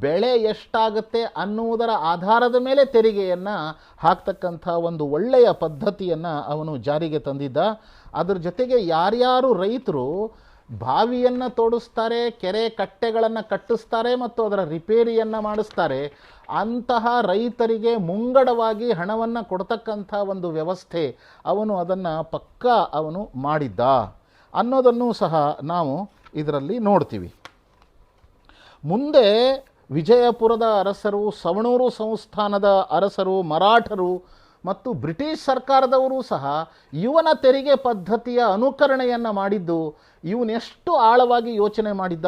ಬೆಳೆ ಎಷ್ಟಾಗುತ್ತೆ ಅನ್ನುವುದರ ಆಧಾರದ ಮೇಲೆ ತೆರಿಗೆಯನ್ನು ಹಾಕ್ತಕ್ಕಂಥ ಒಂದು ಒಳ್ಳೆಯ ಪದ್ಧತಿಯನ್ನು ಅವನು ಜಾರಿಗೆ ತಂದಿದ್ದ. ಅದರ ಜೊತೆಗೆ ಯಾರ್ಯಾರು ರೈತರು ಬಾವಿಯನ್ನು ತೋಡಿಸ್ತಾರೆ, ಕೆರೆ ಕಟ್ಟೆಗಳನ್ನು ಕಟ್ಟಿಸ್ತಾರೆ ಮತ್ತು ಅದರ ರಿಪೇರಿಯನ್ನು ಮಾಡಿಸ್ತಾರೆ, ಅಂತಹ ರೈತರಿಗೆ ಮುಂಗಡವಾಗಿ ಹಣವನ್ನು ಕೊಡ್ತಕ್ಕಂಥ ಒಂದು ವ್ಯವಸ್ಥೆ ಅವನು ಅದನ್ನು ಅವನು ಮಾಡಿದ್ದ ಅನ್ನೋದನ್ನು ಸಹ ನಾವು ಇದರಲ್ಲಿ ನೋಡ್ತೀವಿ. ಮುಂದೆ ವಿಜಯಪುರದ ಅರಸರು, ಸವಣೂರು ಸಂಸ್ಥಾನದ ಅರಸರು, ಮರಾಠರು ಮತ್ತು ಬ್ರಿಟಿಷ್ ಸರ್ಕಾರದವರು ಸಹ ಇವನ ತೆರಿಗೆ ಪದ್ಧತಿಯ ಅನುಕರಣೆಯನ್ನು ಮಾಡಿದ್ದು, ಇವನೆಷ್ಟು ಆಳವಾಗಿ ಯೋಚನೆ ಮಾಡಿದ್ದ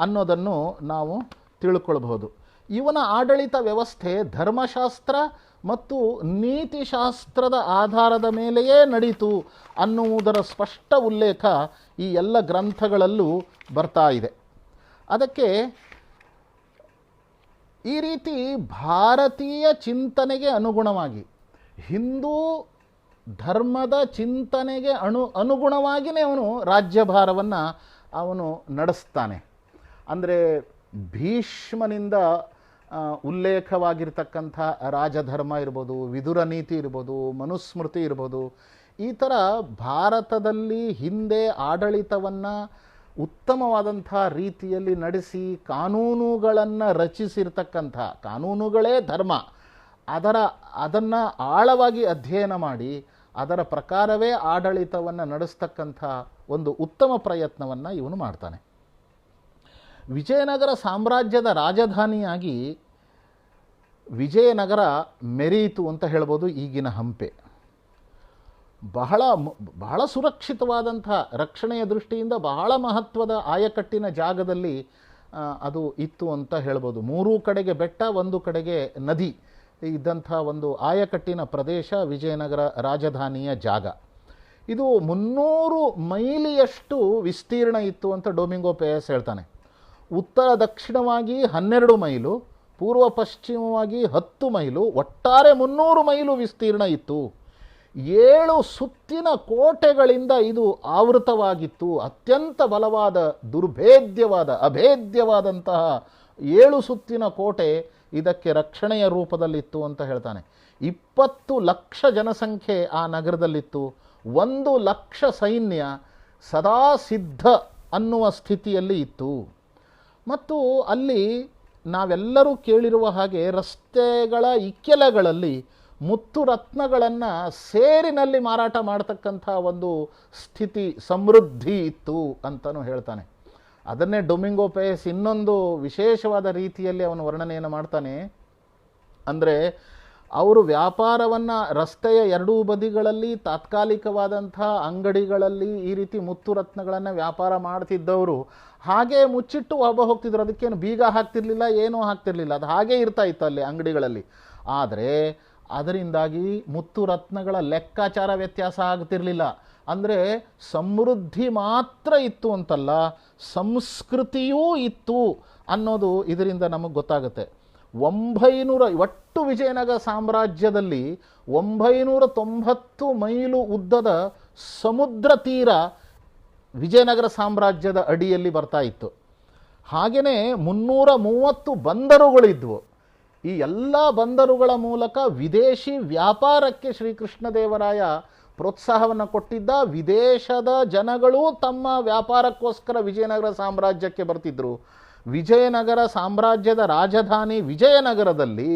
ಅನ್ನೋದನ್ನು ನಾವು ತಿಳ್ಕೊಳ್ಬಹುದು. ಇವನ ಆಡಳಿತ ವ್ಯವಸ್ಥೆ ಧರ್ಮಶಾಸ್ತ್ರ ಮತ್ತು ನೀತಿಶಾಸ್ತ್ರದ ಆಧಾರದ ಮೇಲೆಯೇ ನಡೀತು ಅನ್ನುವುದರ ಸ್ಪಷ್ಟ ಉಲ್ಲೇಖ ಈ ಎಲ್ಲ ಗ್ರಂಥಗಳಲ್ಲೂ ಬರ್ತಾ ಇದೆ. ಅದಕ್ಕೆ ಈ ರೀತಿ ಭಾರತೀಯ ಚಿಂತನೆಗೆ ಅನುಗುಣವಾಗಿ, ಹಿಂದೂ ಧರ್ಮದ ಚಿಂತನೆಗೆ ಅನುಗುಣವಾಗಿಯೇ ಅವನು ರಾಜ್ಯಭಾರವನ್ನು ಅವನು ನಡೆಸ್ತಾನೆ. ಅಂದರೆ ಭೀಷ್ಮನಿಂದ ಉಲ್ಲೇಖವಾಗಿರ್ತಕ್ಕಂಥ ರಾಜಧರ್ಮ ಇರ್ಬೋದು, ವಿದುರ ನೀತಿ ಇರ್ಬೋದು, ಮನುಸ್ಮೃತಿ ಇರ್ಬೋದು, ಈ ಥರ ಭಾರತದಲ್ಲಿ ಹಿಂದೆ ಆಡಳಿತವನ್ನು ಉತ್ತಮವಾದಂಥ ರೀತಿಯಲ್ಲಿ ನಡೆಸಿ ಕಾನೂನುಗಳನ್ನು ರಚಿಸಿರ್ತಕ್ಕಂಥ, ಕಾನೂನುಗಳೇ ಧರ್ಮ, ಅದನ್ನು ಆಳವಾಗಿ ಅಧ್ಯಯನ ಮಾಡಿ ಅದರ ಪ್ರಕಾರವೇ ಆಡಳಿತವನ್ನು ನಡೆಸ್ತಕ್ಕಂಥ ಒಂದು ಉತ್ತಮ ಪ್ರಯತ್ನವನ್ನು ಇವನು ಮಾಡ್ತಾನೆ. ವಿಜಯನಗರ ಸಾಮ್ರಾಜ್ಯದ ರಾಜಧಾನಿಯಾಗಿ ವಿಜಯನಗರ ಮೆರೀತು ಅಂತ ಹೇಳ್ಬೋದು. ಈಗಿನ ಹಂಪೆ ಬಹಳ ಸುರಕ್ಷಿತವಾದಂಥ ರಕ್ಷಣೆಯ ದೃಷ್ಟಿಯಿಂದ ಬಹಳ ಮಹತ್ವದ ಆಯಕಟ್ಟಿನ ಜಾಗದಲ್ಲಿ ಅದು ಇತ್ತು ಅಂತ ಹೇಳ್ಬೋದು. ಮೂರೂ ಕಡೆಗೆ ಬೆಟ್ಟ, ಒಂದು ಕಡೆಗೆ ನದಿ ಇದ್ದಂಥ ಒಂದು ಆಯಕಟ್ಟಿನ ಪ್ರದೇಶ ವಿಜಯನಗರ ರಾಜಧಾನಿಯ ಜಾಗ. ಇದು 300 ಮೈಲಿಯಷ್ಟು ವಿಸ್ತೀರ್ಣ ಇತ್ತು ಅಂತ ಡೊಮಿಂಗೋ ಪೇಯಸ್ ಹೇಳ್ತಾನೆ. ಉತ್ತರ ದಕ್ಷಿಣವಾಗಿ 12 ಮೈಲು, ಪೂರ್ವ ಪಶ್ಚಿಮವಾಗಿ 10 ಮೈಲು, ಒಟ್ಟಾರೆ 300 ಮೈಲು ವಿಸ್ತೀರ್ಣ ಇತ್ತು. 7 ಸುತ್ತಿನ ಕೋಟೆಗಳಿಂದ ಇದು ಆವೃತವಾಗಿತ್ತು. ಅತ್ಯಂತ ಬಲವಾದ, ದುರ್ಭೇದ್ಯವಾದ, ಅಭೇದ್ಯವಾದಂತಹ 7 ಸುತ್ತಿನ ಕೋಟೆ ಇದಕ್ಕೆ ರಕ್ಷಣೆಯ ರೂಪದಲ್ಲಿತ್ತು ಅಂತ ಹೇಳ್ತಾನೆ. 20 ಲಕ್ಷ ಜನಸಂಖ್ಯೆ ಆ ನಗರದಲ್ಲಿತ್ತು. 1 ಲಕ್ಷ ಸೈನ್ಯ ಸದಾ ಸಿದ್ಧ ಅನ್ನುವ ಸ್ಥಿತಿಯಲ್ಲಿ ಇತ್ತು. ಮತ್ತು ಅಲ್ಲಿ ನಾವೆಲ್ಲರೂ ಕೇಳಿರುವ ಹಾಗೆ ರಸ್ತೆಗಳ ಇಕ್ಕೆಲಗಳಲ್ಲಿ ಮುತ್ತು ರತ್ನಗಳನ್ನು ಸೇರಿನಲ್ಲಿ ಮಾರಾಟ ಮಾಡತಕ್ಕಂಥ ಒಂದು ಸ್ಥಿತಿ, ಸಮೃದ್ಧಿ ಇತ್ತು ಅಂತಲೂ ಹೇಳ್ತಾನೆ. ಅದನ್ನೇ ಡೊಮಿಂಗೋ ಪೇಯಸ್ ಇನ್ನೊಂದು ವಿಶೇಷವಾದ ರೀತಿಯಲ್ಲಿ ಅವನು ವರ್ಣನೆಯನ್ನು ಮಾಡ್ತಾನೆ. ಅಂದರೆ ಅವರು ವ್ಯಾಪಾರವನ್ನು ರಸ್ತೆಯ ಎರಡೂ ಬದಿಗಳಲ್ಲಿ ತಾತ್ಕಾಲಿಕವಾದಂಥ ಅಂಗಡಿಗಳಲ್ಲಿ ಈ ರೀತಿ ಮುತ್ತು ರತ್ನಗಳನ್ನು ವ್ಯಾಪಾರ ಮಾಡ್ತಿದ್ದವರು ಹಾಗೆ ಮುಚ್ಚಿಟ್ಟು ಹೋಗ್ತಿದ್ರು. ಅದಕ್ಕೇನು ಬೀಗ ಹಾಕ್ತಿರ್ಲಿಲ್ಲ, ಏನೂ ಹಾಕ್ತಿರ್ಲಿಲ್ಲ, ಅದು ಹಾಗೇ ಇರ್ತಾ ಇತ್ತು ಅಲ್ಲಿ ಅಂಗಡಿಗಳಲ್ಲಿ. ಆದರೆ ಅದರಿಂದಾಗಿ ಮುತ್ತು ರತ್ನಗಳ ಲೆಕ್ಕಾಚಾರ ವ್ಯತ್ಯಾಸ ಆಗ್ತಿರಲಿಲ್ಲ. ಅಂದರೆ ಸಮೃದ್ಧಿ ಮಾತ್ರ ಇತ್ತು ಅಂತಲ್ಲ, ಸಂಸ್ಕೃತಿಯೂ ಇತ್ತು ಅನ್ನೋದು ಇದರಿಂದ ನಮಗೆ ಗೊತ್ತಾಗುತ್ತೆ. 900 ಒಟ್ಟು ವಿಜಯನಗರ ಸಾಮ್ರಾಜ್ಯದಲ್ಲಿ 990 ಮೈಲು ಉದ್ದದ ಸಮುದ್ರ ತೀರ ವಿಜಯನಗರ ಸಾಮ್ರಾಜ್ಯದ ಅಡಿಯಲ್ಲಿ ಬರ್ತಾ ಇತ್ತು. ಹಾಗೆಯೇ 330 ಬಂದರುಗಳಿದ್ವು. ಈ ಎಲ್ಲ ಬಂದರುಗಳ ಮೂಲಕ ವಿದೇಶಿ ವ್ಯಾಪಾರಕ್ಕೆ ಶ್ರೀಕೃಷ್ಣದೇವರಾಯ ಪ್ರೋತ್ಸಾಹವನ್ನು ಕೊಟ್ಟಿದ್ದ. ವಿದೇಶದ ಜನಗಳು ತಮ್ಮ ವ್ಯಾಪಾರಕ್ಕೋಸ್ಕರ ವಿಜಯನಗರ ಸಾಮ್ರಾಜ್ಯಕ್ಕೆ ಬರ್ತಿದ್ರು. ವಿಜಯನಗರ ಸಾಮ್ರಾಜ್ಯದ ರಾಜಧಾನಿ ವಿಜಯನಗರದಲ್ಲಿ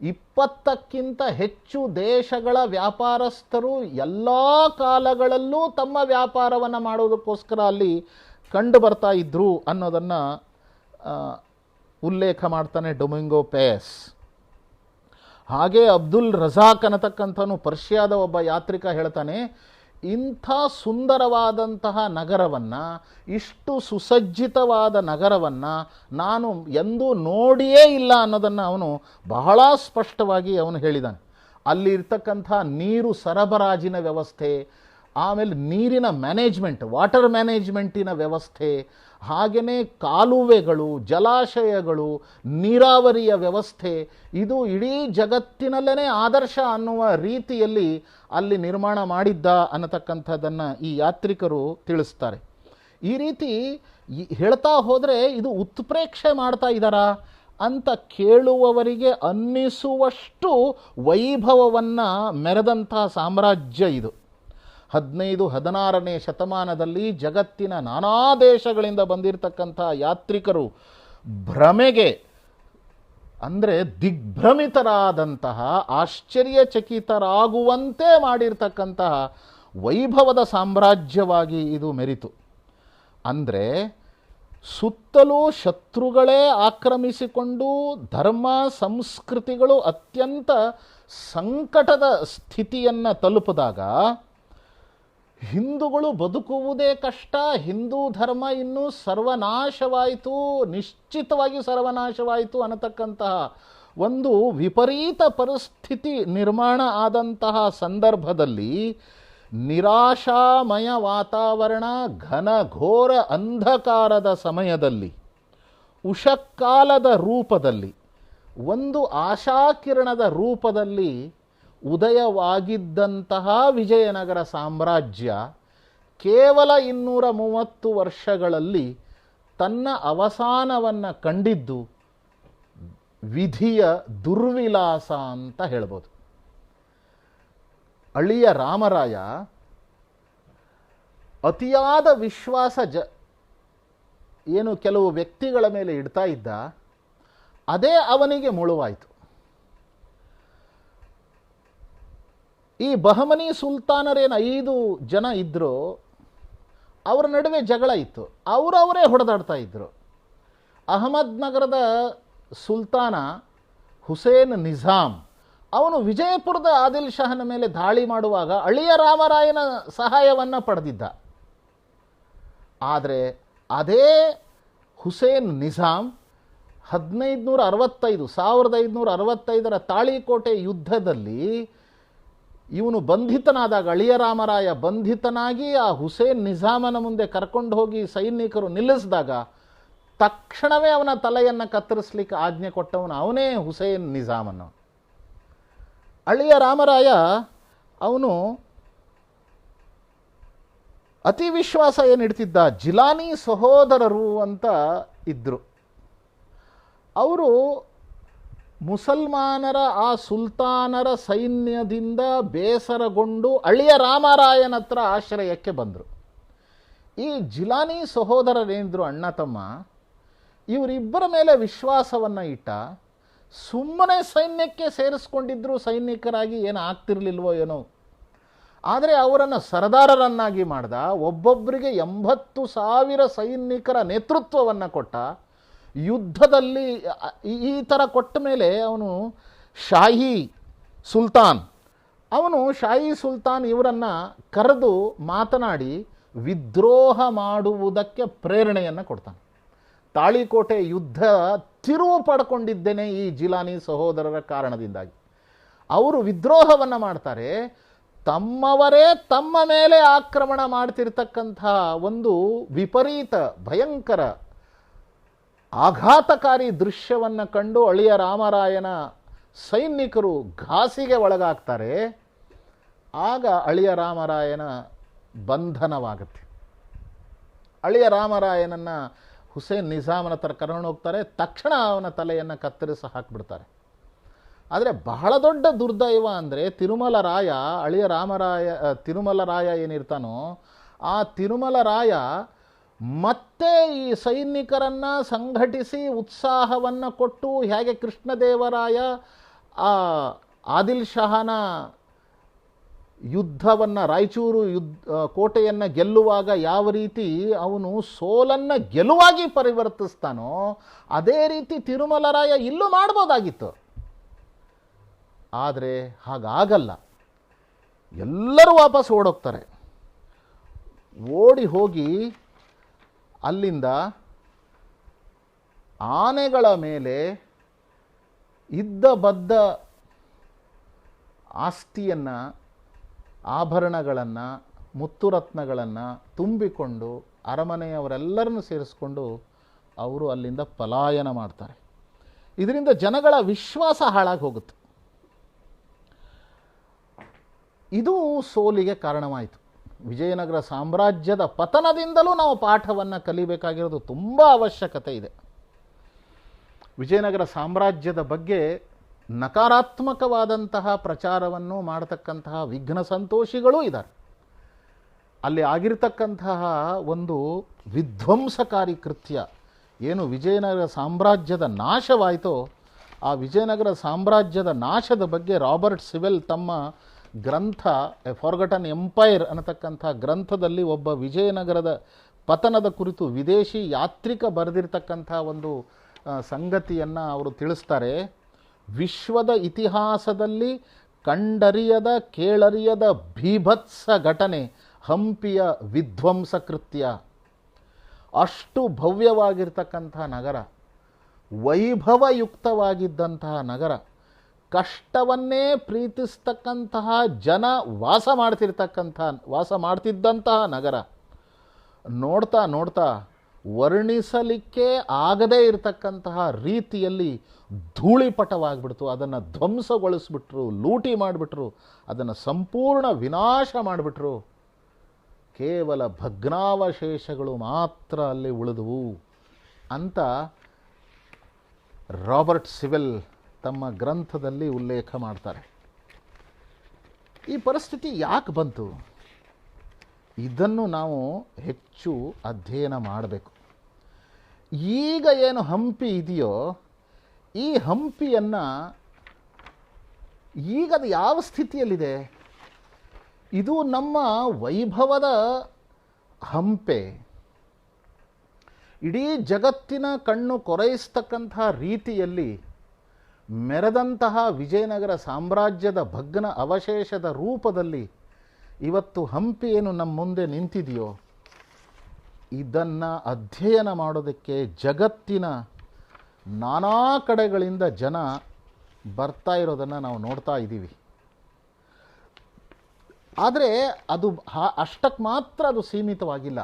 20ಕ್ಕಿಂತ ಹೆಚ್ಚು ದೇಶಗಳ ವ್ಯಾಪಾರಸ್ಥರು ಎಲ್ಲ ಕಾಲಗಳಲ್ಲೂ ತಮ್ಮ ವ್ಯಾಪಾರವನ್ನು ಮಾಡೋದಕ್ಕೋಸ್ಕರ ಅಲ್ಲಿ ಕಂಡು ಬರ್ತಾ ಇದ್ರು ಅನ್ನೋದನ್ನು ಉಲ್ಲೇಖ ಮಾಡ್ತಾನೆ ಡೊಮಿಂಗೋ ಪೇಯಸ್. ಹಾಗೆ ಅಬ್ದುಲ್ ರಜಾಕ್ ಅನ್ನತಕ್ಕಂಥನು ಪರ್ಷಿಯಾದ ಒಬ್ಬ ಯಾತ್ರಿಕ ಹೇಳ್ತಾನೆ, ಇಂಥ ಸುಂದರವಾದಂತಹ ನಗರವನ್ನು, ಇಷ್ಟು ಸುಸಜ್ಜಿತವಾದ ನಗರವನ್ನು ನಾನು ಎಂದೂ ನೋಡಿಯೇ ಇಲ್ಲ ಅನ್ನೋದನ್ನು ಅವನು ಬಹಳ ಸ್ಪಷ್ಟವಾಗಿ ಅವನು ಹೇಳಿದ್ದಾನೆ. ಅಲ್ಲಿರ್ತಕ್ಕಂಥ ನೀರು ಸರಬರಾಜಿನ ವ್ಯವಸ್ಥೆ, ಆಮೇಲೆ ನೀರಿನ ಮ್ಯಾನೇಜ್ಮೆಂಟ್, ವಾಟರ್ ಮ್ಯಾನೇಜ್ಮೆಂಟಿನ ವ್ಯವಸ್ಥೆ, ಹಾಗೆಯೇ ಕಾಲುವೆಗಳು, ಜಲಾಶಯಗಳು, ನೀರಾವರಿಯ ವ್ಯವಸ್ಥೆ, ಇದು ಇಡೀ ಜಗತ್ತಿನಲ್ಲೇ ಆದರ್ಶ ಅನ್ನುವ ರೀತಿಯಲ್ಲಿ ಅಲ್ಲಿ ನಿರ್ಮಾಣ ಮಾಡಿದ್ದ ಅನ್ನತಕ್ಕಂಥದ್ದನ್ನು ಈ ಯಾತ್ರಿಕರು ತಿಳಿಸ್ತಾರೆ. ಈ ರೀತಿ ಹೇಳ್ತಾ ಹೋದರೆ ಇದು ಉತ್ಪ್ರೇಕ್ಷೆ ಮಾಡ್ತಾ ಇದ್ದಾರಾ ಅಂತ ಕೇಳುವವರಿಗೆ ಅನ್ನಿಸುವಷ್ಟು ವೈಭವವನ್ನು ಮೆರೆದಂಥ ಸಾಮ್ರಾಜ್ಯ ಇದು. 15-16ನೇ ಶತಮಾನದಲ್ಲಿ ಜಗತ್ತಿನ ನಾನಾ ದೇಶಗಳಿಂದ ಬಂದಿರತಕ್ಕಂಥ ಯಾತ್ರಿಕರು ಭ್ರಮೆಗೆ, ಅಂದರೆ ದಿಗ್ಭ್ರಮಿತರಾದಂತಹ, ಆಶ್ಚರ್ಯಚಕಿತರಾಗುವಂತೆ ಮಾಡಿರ್ತಕ್ಕಂತಹ ವೈಭವದ ಸಾಮ್ರಾಜ್ಯವಾಗಿ ಇದು ಮೆರಿತು. ಅಂದರೆ ಸುತ್ತಲೂ ಶತ್ರುಗಳೇ ಆಕ್ರಮಿಸಿಕೊಂಡು ಧರ್ಮ ಸಂಸ್ಕೃತಿಗಳು ಅತ್ಯಂತ ಸಂಕಟದ ಸ್ಥಿತಿಯನ್ನು ತಲುಪಿದಾಗ ಹಿಂದೂಗಳು ಬದುಕುವುದೇ ಕಷ್ಟ, ಹಿಂದೂ ಧರ್ಮ ಇನ್ನೂ ಸರ್ವನಾಶವಾಯಿತು, ನಿಶ್ಚಿತವಾಗಿ ಸರ್ವನಾಶವಾಯಿತು ಅನ್ನತಕ್ಕಂತಹ ಒಂದು ವಿಪರೀತ ಪರಿಸ್ಥಿತಿ ನಿರ್ಮಾಣ ಆದಂತಹ ಸಂದರ್ಭದಲ್ಲಿ ನಿರಾಶಾಮಯ ವಾತಾವರಣ, ಘನಘೋರ ಅಂಧಕಾರದ ಸಮಯದಲ್ಲಿ ಉಷಕಾಲದ ರೂಪದಲ್ಲಿ, ಒಂದು ಆಶಾಕಿರಣದ ರೂಪದಲ್ಲಿ ಉದಯವಾಗಿದ್ದಂತಹ ವಿಜಯನಗರ ಸಾಮ್ರಾಜ್ಯ ಕೇವಲ 230 ವರ್ಷಗಳಲ್ಲಿ ತನ್ನ ಅವಸಾನವನ್ನು ಕಂಡಿದ್ದು ವಿಧಿಯ ದುರ್ವಿಲಾಸ ಅಂತ ಹೇಳ್ಬೋದು. ಅಳಿಯ ರಾಮರಾಯ ಅತಿಯಾದ ವಿಶ್ವಾಸ ಏನು ಕೆಲವು ವ್ಯಕ್ತಿಗಳ ಮೇಲೆ ಇಡ್ತಾ ಇದ್ದ, ಅದೇ ಅವನಿಗೆ ಮುಳುವಾಯಿತು. ಈ ಬಹಮನಿ ಸುಲ್ತಾನರೇನು 5 ಜನ ಇದ್ದರು, ಅವರ ನಡುವೆ ಜಗಳ ಇತ್ತು, ಅವರವರೇ ಹೊಡೆದಾಡ್ತಾ ಇದ್ದರು. ಅಹಮದ್ ನಗರದ ಸುಲ್ತಾನ ಹುಸೇನ್ ನಿಜಾಮ್ ಅವನು ವಿಜಯಪುರದ ಆದಿಲ್ ಶಹನ ಮೇಲೆ ದಾಳಿ ಮಾಡುವಾಗ ಅಳಿಯ ರಾಮರಾಯನ ಸಹಾಯವನ್ನು ಪಡೆದಿದ್ದ. ಆದರೆ ಅದೇ ಹುಸೇನ್ ನಿಜಾಮ್ 1565 ತಾಳಿಕೋಟೆ ಯುದ್ಧದಲ್ಲಿ ಇವನು ಬಂಧಿತನಾದಾಗ, ಅಳಿಯ ರಾಮರಾಯ ಬಂಧಿತನಾಗಿ ಆ ಹುಸೇನ್ ನಿಜಾಮನ ಮುಂದೆ ಕರ್ಕೊಂಡು ಹೋಗಿ ಸೈನಿಕರು ನಿಲ್ಲಿಸಿದಾಗ ತಕ್ಷಣವೇ ಅವನ ತಲೆಯನ್ನು ಕತ್ತರಿಸಲಿಕ್ಕೆ ಆಜ್ಞೆ ಕೊಟ್ಟವನು ಅವನೇ ಹುಸೇನ್ ನಿಜಾಮನು. ಅಳಿಯ ರಾಮರಾಯ ಅವನು ಅತಿ ವಿಶ್ವಾಸ ಏನಿಡ್ತಿದ್ದ, ಜಿಲಾನಿ ಸಹೋದರರು ಅಂತ ಇದ್ದರು. ಅವರು ಮುಸಲ್ಮಾನರ ಆ ಸುಲ್ತಾನರ ಸೈನ್ಯದಿಂದ ಬೇಸರಗೊಂಡು ಅಳಿಯ ರಾಮರಾಯನ ಹತ್ರ ಆಶ್ರಯಕ್ಕೆ ಬಂದರು. ಈ ಜಿಲಾನಿ ಸಹೋದರರೇಂದ್ರು ಅಣ್ಣ ತಮ್ಮ, ಇವರಿಬ್ಬರ ಮೇಲೆ ವಿಶ್ವಾಸವನ್ನು ಇಟ್ಟ. ಸುಮ್ಮನೆ ಸೈನ್ಯಕ್ಕೆ ಸೇರಿಸ್ಕೊಂಡಿದ್ರು, ಸೈನಿಕರಾಗಿ ಏನು ಆಗ್ತಿರ್ಲಿಲ್ವೋ ಏನೋ. ಆದರೆ ಅವರನ್ನು ಸರದಾರರನ್ನಾಗಿ ಮಾಡ್ದ. ಒಬ್ಬೊಬ್ಬರಿಗೆ 80,000 ಸೈನಿಕರ ನೇತೃತ್ವವನ್ನು ಕೊಟ್ಟ. ಯುದ್ಧದಲ್ಲಿ ಈ ಥರ ಕೊಟ್ಟ ಮೇಲೆ ಅವನು ಶಾಹಿ ಸುಲ್ತಾನ್ ಇವರನ್ನು ಕರೆದು ಮಾತನಾಡಿ ವಿದ್ರೋಹ ಮಾಡುವುದಕ್ಕೆ ಪ್ರೇರಣೆಯನ್ನು ಕೊಡ್ತಾನೆ. ತಾಳಿಕೋಟೆ ಯುದ್ಧ ತಿರುವು ಪಡ್ಕೊಂಡಿದ್ದೇನೆ ಈ ಜಿಲಾನಿ ಸಹೋದರರ ಕಾರಣದಿಂದಾಗಿ. ಅವರು ವಿದ್ರೋಹವನ್ನು ಮಾಡ್ತಾರೆ. ತಮ್ಮವರೇ ತಮ್ಮ ಮೇಲೆ ಆಕ್ರಮಣ ಮಾಡ್ತಿರ್ತಕ್ಕಂಥ ಒಂದು ವಿಪರೀತ ಭಯಂಕರ ಆಘಾತಕಾರಿ ದೃಶ್ಯವನ್ನು ಕಂಡು ಅಳಿಯ ರಾಮರಾಯನ ಸೈನಿಕರು ಘಾಸಿಗೆ ಒಳಗಾಗ್ತಾರೆ. ಆಗ ಅಳಿಯ ರಾಮರಾಯನ ಬಂಧನವಾಗುತ್ತೆ. ಅಳಿಯ ರಾಮರಾಯನನ್ನು ಹುಸೇನ್ ನಿಜಾಮನ ಹತ್ರ ಕರ್ಕೊಂಡು ಹೋಗ್ತಾರೆ. ತಕ್ಷಣ ಅವನ ತಲೆಯನ್ನು ಕತ್ತರಿಸಿ ಹಾಕಿಬಿಡ್ತಾರೆ. ಆದರೆ ಬಹಳ ದೊಡ್ಡ ದುರ್ದೈವ ಅಂದರೆ ಅಳಿಯ ರಾಮರಾಯ ತಿರುಮಲರಾಯ ಏನಿರ್ತಾನೋ ಆ ತಿರುಮಲರಾಯ ಮತ್ತೆ ಈ ಸೈನಿಕರನ್ನು ಸಂಘಟಿಸಿ ಉತ್ಸಾಹವನ್ನು ಕೊಟ್ಟು, ಹೇಗೆ ಕೃಷ್ಣದೇವರಾಯ ಆ ಆದಿಲ್ ಶಹನ ಯುದ್ಧವನ್ನು, ರಾಯಚೂರು ಕೋಟೆಯನ್ನು ಗೆಲ್ಲುವಾಗ ಯಾವ ರೀತಿ ಅವನು ಸೋಲನ್ನು ಗೆಲುವಾಗಿ ಪರಿವರ್ತಿಸ್ತಾನೋ ಅದೇ ರೀತಿ ತಿರುಮಲರಾಯ ಇಲ್ಲೂ ಮಾಡ್ಬೋದಾಗಿತ್ತು. ಆದರೆ ಹಾಗಾಗಲ್ಲ. ಎಲ್ಲರೂ ವಾಪಸ್ ಓಡೋಗ್ತಾರೆ. ಓಡಿ ಹೋಗಿ ಅಲ್ಲಿಂದ ಆನೆಗಳ ಮೇಲೆ ಇದ್ದ ಬದ್ದ ಆಸ್ತಿಯನ್ನು, ಆಭರಣಗಳನ್ನು, ಮುತ್ತುರತ್ನಗಳನ್ನು ತುಂಬಿಕೊಂಡು ಅರಮನೆಯವರೆಲ್ಲರನ್ನು ಸೇರಿಸ್ಕೊಂಡು ಅವರು ಅಲ್ಲಿಂದ ಪಲಾಯನ ಮಾಡ್ತಾರೆ. ಇದರಿಂದ ಜನಗಳ ವಿಶ್ವಾಸ ಹಾಳಾಗಿ ಹೋಗುತ್ತೆ. ಇದು ಸೋಲಿಗೆ ಕಾರಣವಾಯಿತು. ವಿಜಯನಗರ ಸಾಮ್ರಾಜ್ಯದ ಪತನದಿಂದಲೂ ನಾವು ಪಾಠವನ್ನು ಕಲಿಬೇಕಾಗಿರೋದು ತುಂಬ ಅವಶ್ಯಕತೆ ಇದೆ. ವಿಜಯನಗರ ಸಾಮ್ರಾಜ್ಯದ ಬಗ್ಗೆ ನಕಾರಾತ್ಮಕವಾದಂತಹ ಪ್ರಚಾರವನ್ನು ಮಾಡತಕ್ಕಂತಹ ವಿಘ್ನ ಸಂತೋಷಿಗಳೂ ಇದ್ದಾರೆ. ಅಲ್ಲಿ ಆಗಿರತಕ್ಕಂತಹ ಒಂದು ವಿಧ್ವಂಸಕಾರಿ ಕೃತ್ಯ ಏನು ವಿಜಯನಗರ ಸಾಮ್ರಾಜ್ಯದ ನಾಶವಾಯಿತೋ, ಆ ವಿಜಯನಗರ ಸಾಮ್ರಾಜ್ಯದ ನಾಶದ ಬಗ್ಗೆ ರಾಬರ್ಟ್ ಸಿವೆಲ್ ತಮ್ಮ ಗ್ರಂಥ ಎ ಫಾರ್ಗಟನ್ ಎಂಪೈರ್ ಅನ್ನತಕ್ಕಂಥ ಗ್ರಂಥದಲ್ಲಿ ಒಬ್ಬ ವಿಜಯನಗರದ ಪತನದ ಕುರಿತು ವಿದೇಶಿ ಯಾತ್ರಿಕ ಬರೆದಿರ್ತಕ್ಕಂಥ ಒಂದು ಸಂಗತಿಯನ್ನು ಅವರು ತಿಳಿಸ್ತಾರೆ. ವಿಶ್ವದ ಇತಿಹಾಸದಲ್ಲಿ ಕಂಡರಿಯದ ಕೇಳರಿಯದ ಭೀಭತ್ಸ ಘಟನೆ ಹಂಪಿಯ ವಿಧ್ವಂಸ ಕೃತ್ಯ. ಅಷ್ಟು ಭವ್ಯವಾಗಿರ್ತಕ್ಕಂಥ ನಗರ, ವೈಭವಯುಕ್ತವಾಗಿದ್ದಂತಹ ನಗರ, ಕಷ್ಟವನ್ನೇ ಪ್ರೀತಿಸ್ತಕ್ಕಂತಹ ಜನ ವಾಸ ಮಾಡ್ತಿದ್ದಂತಹ ನಗರ, ನೋಡ್ತಾ ನೋಡ್ತಾ ವರ್ಣಿಸಲಿಕ್ಕೆ ಆಗದೇ ಇರತಕ್ಕಂತಹ ರೀತಿಯಲ್ಲಿ ಧೂಳಿಪಟವಾಗಿಬಿಡ್ತು. ಅದನ್ನು ಧ್ವಂಸಗೊಳಿಸ್ಬಿಟ್ರು, ಲೂಟಿ ಮಾಡಿಬಿಟ್ರು, ಅದನ್ನು ಸಂಪೂರ್ಣ ವಿನಾಶ ಮಾಡಿಬಿಟ್ರು. ಕೇವಲ ಭಗ್ನಾವಶೇಷಗಳು ಮಾತ್ರ ಅಲ್ಲಿ ಉಳಿದವು ಅಂತ ರಾಬರ್ಟ್ ಸಿವೆಲ್ ತಮ್ಮ ಗ್ರಂಥದಲ್ಲಿ ಉಲ್ಲೇಖ ಮಾಡ್ತಾರೆ. ಈ ಪರಿಸ್ಥಿತಿ ಯಾಕೆ ಬಂತು? ಇದನ್ನು ನಾವು ಹೆಚ್ಚು ಅಧ್ಯಯನ ಮಾಡಬೇಕು. ಈಗ ಏನು ಹಂಪಿ ಇದೆಯೋ, ಈ ಹಂಪಿಯನ್ನು ಈಗದು ಯಾವ ಸ್ಥಿತಿಯಲ್ಲಿದೆ? ಇದು ನಮ್ಮ ವೈಭವದ ಹಂಪೆ. ಇಡೀ ಜಗತ್ತಿನ ಕಣ್ಣು ಕೊರೈಸ್ತಕ್ಕಂಥ ರೀತಿಯಲ್ಲಿ ಮೆರೆದಂತಹ ವಿಜಯನಗರ ಸಾಮ್ರಾಜ್ಯದ ಭಗ್ನ ಅವಶೇಷದ ರೂಪದಲ್ಲಿ ಇವತ್ತು ಹಂಪಿ ಏನು ನಮ್ಮ ಮುಂದೆ ನಿಂತಿದೆಯೋ, ಇದನ್ನು ಅಧ್ಯಯನ ಮಾಡೋದಕ್ಕೆ ಜಗತ್ತಿನ ನಾನಾ ಕಡೆಗಳಿಂದ ಜನ ಬರ್ತಾ ಇರೋದನ್ನು ನಾವು ನೋಡ್ತಾ ಇದ್ದೀವಿ. ಆದರೆ ಅದು ಅಷ್ಟಕ್ಕೆ ಮಾತ್ರ ಅದು ಸೀಮಿತವಾಗಿಲ್ಲ.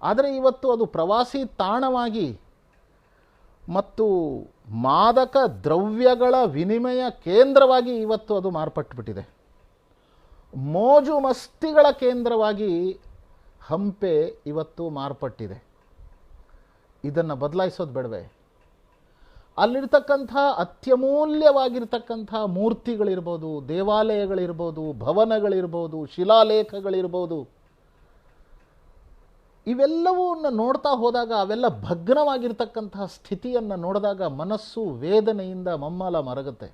ಆದರೆ ಇವತ್ತು ಅದು ಪ್ರವಾಸಿ ತಾಣವಾಗಿ ಮತ್ತು ಮಾದಕ ದ್ರವ್ಯಗಳ ವಿನಿಮಯ ಕೇಂದ್ರವಾಗಿ ಇವತ್ತು ಅದು ಮಾರ್ಪಟ್ಟುಬಿಟ್ಟಿದೆ. ಮೋಜು ಮಸ್ತಿಗಳ ಕೇಂದ್ರವಾಗಿ ಹಂಪೆ ಇವತ್ತು ಮಾರ್ಪಟ್ಟಿದೆ. ಇದನ್ನು ಬದಲಾಯಿಸೋದು ಬೇಡವೇ? ಅಲ್ಲಿರ್ತಕ್ಕಂಥ ಅತ್ಯಮೂಲ್ಯವಾಗಿರ್ತಕ್ಕಂಥ ಮೂರ್ತಿಗಳಿರ್ಬೋದು, ದೇವಾಲಯಗಳಿರ್ಬೋದು, ಭವನಗಳಿರ್ಬೋದು, ಶಿಲಾಲೇಖಗಳಿರ್ಬೋದು, ಇವೆಲ್ಲವನ್ನ ನೋಡ್ತಾ ಹೋದಾಗ, ಅವೆಲ್ಲ ಭಗ್ನವಾಗಿರ್ತಕ್ಕಂತಹ ಸ್ಥಿತಿಯನ್ನು ನೋಡಿದಾಗ ಮನಸ್ಸು ವೇದನೆಯಿಂದ ಮಮ್ಮಲ ಮರಗುತ್ತೆ.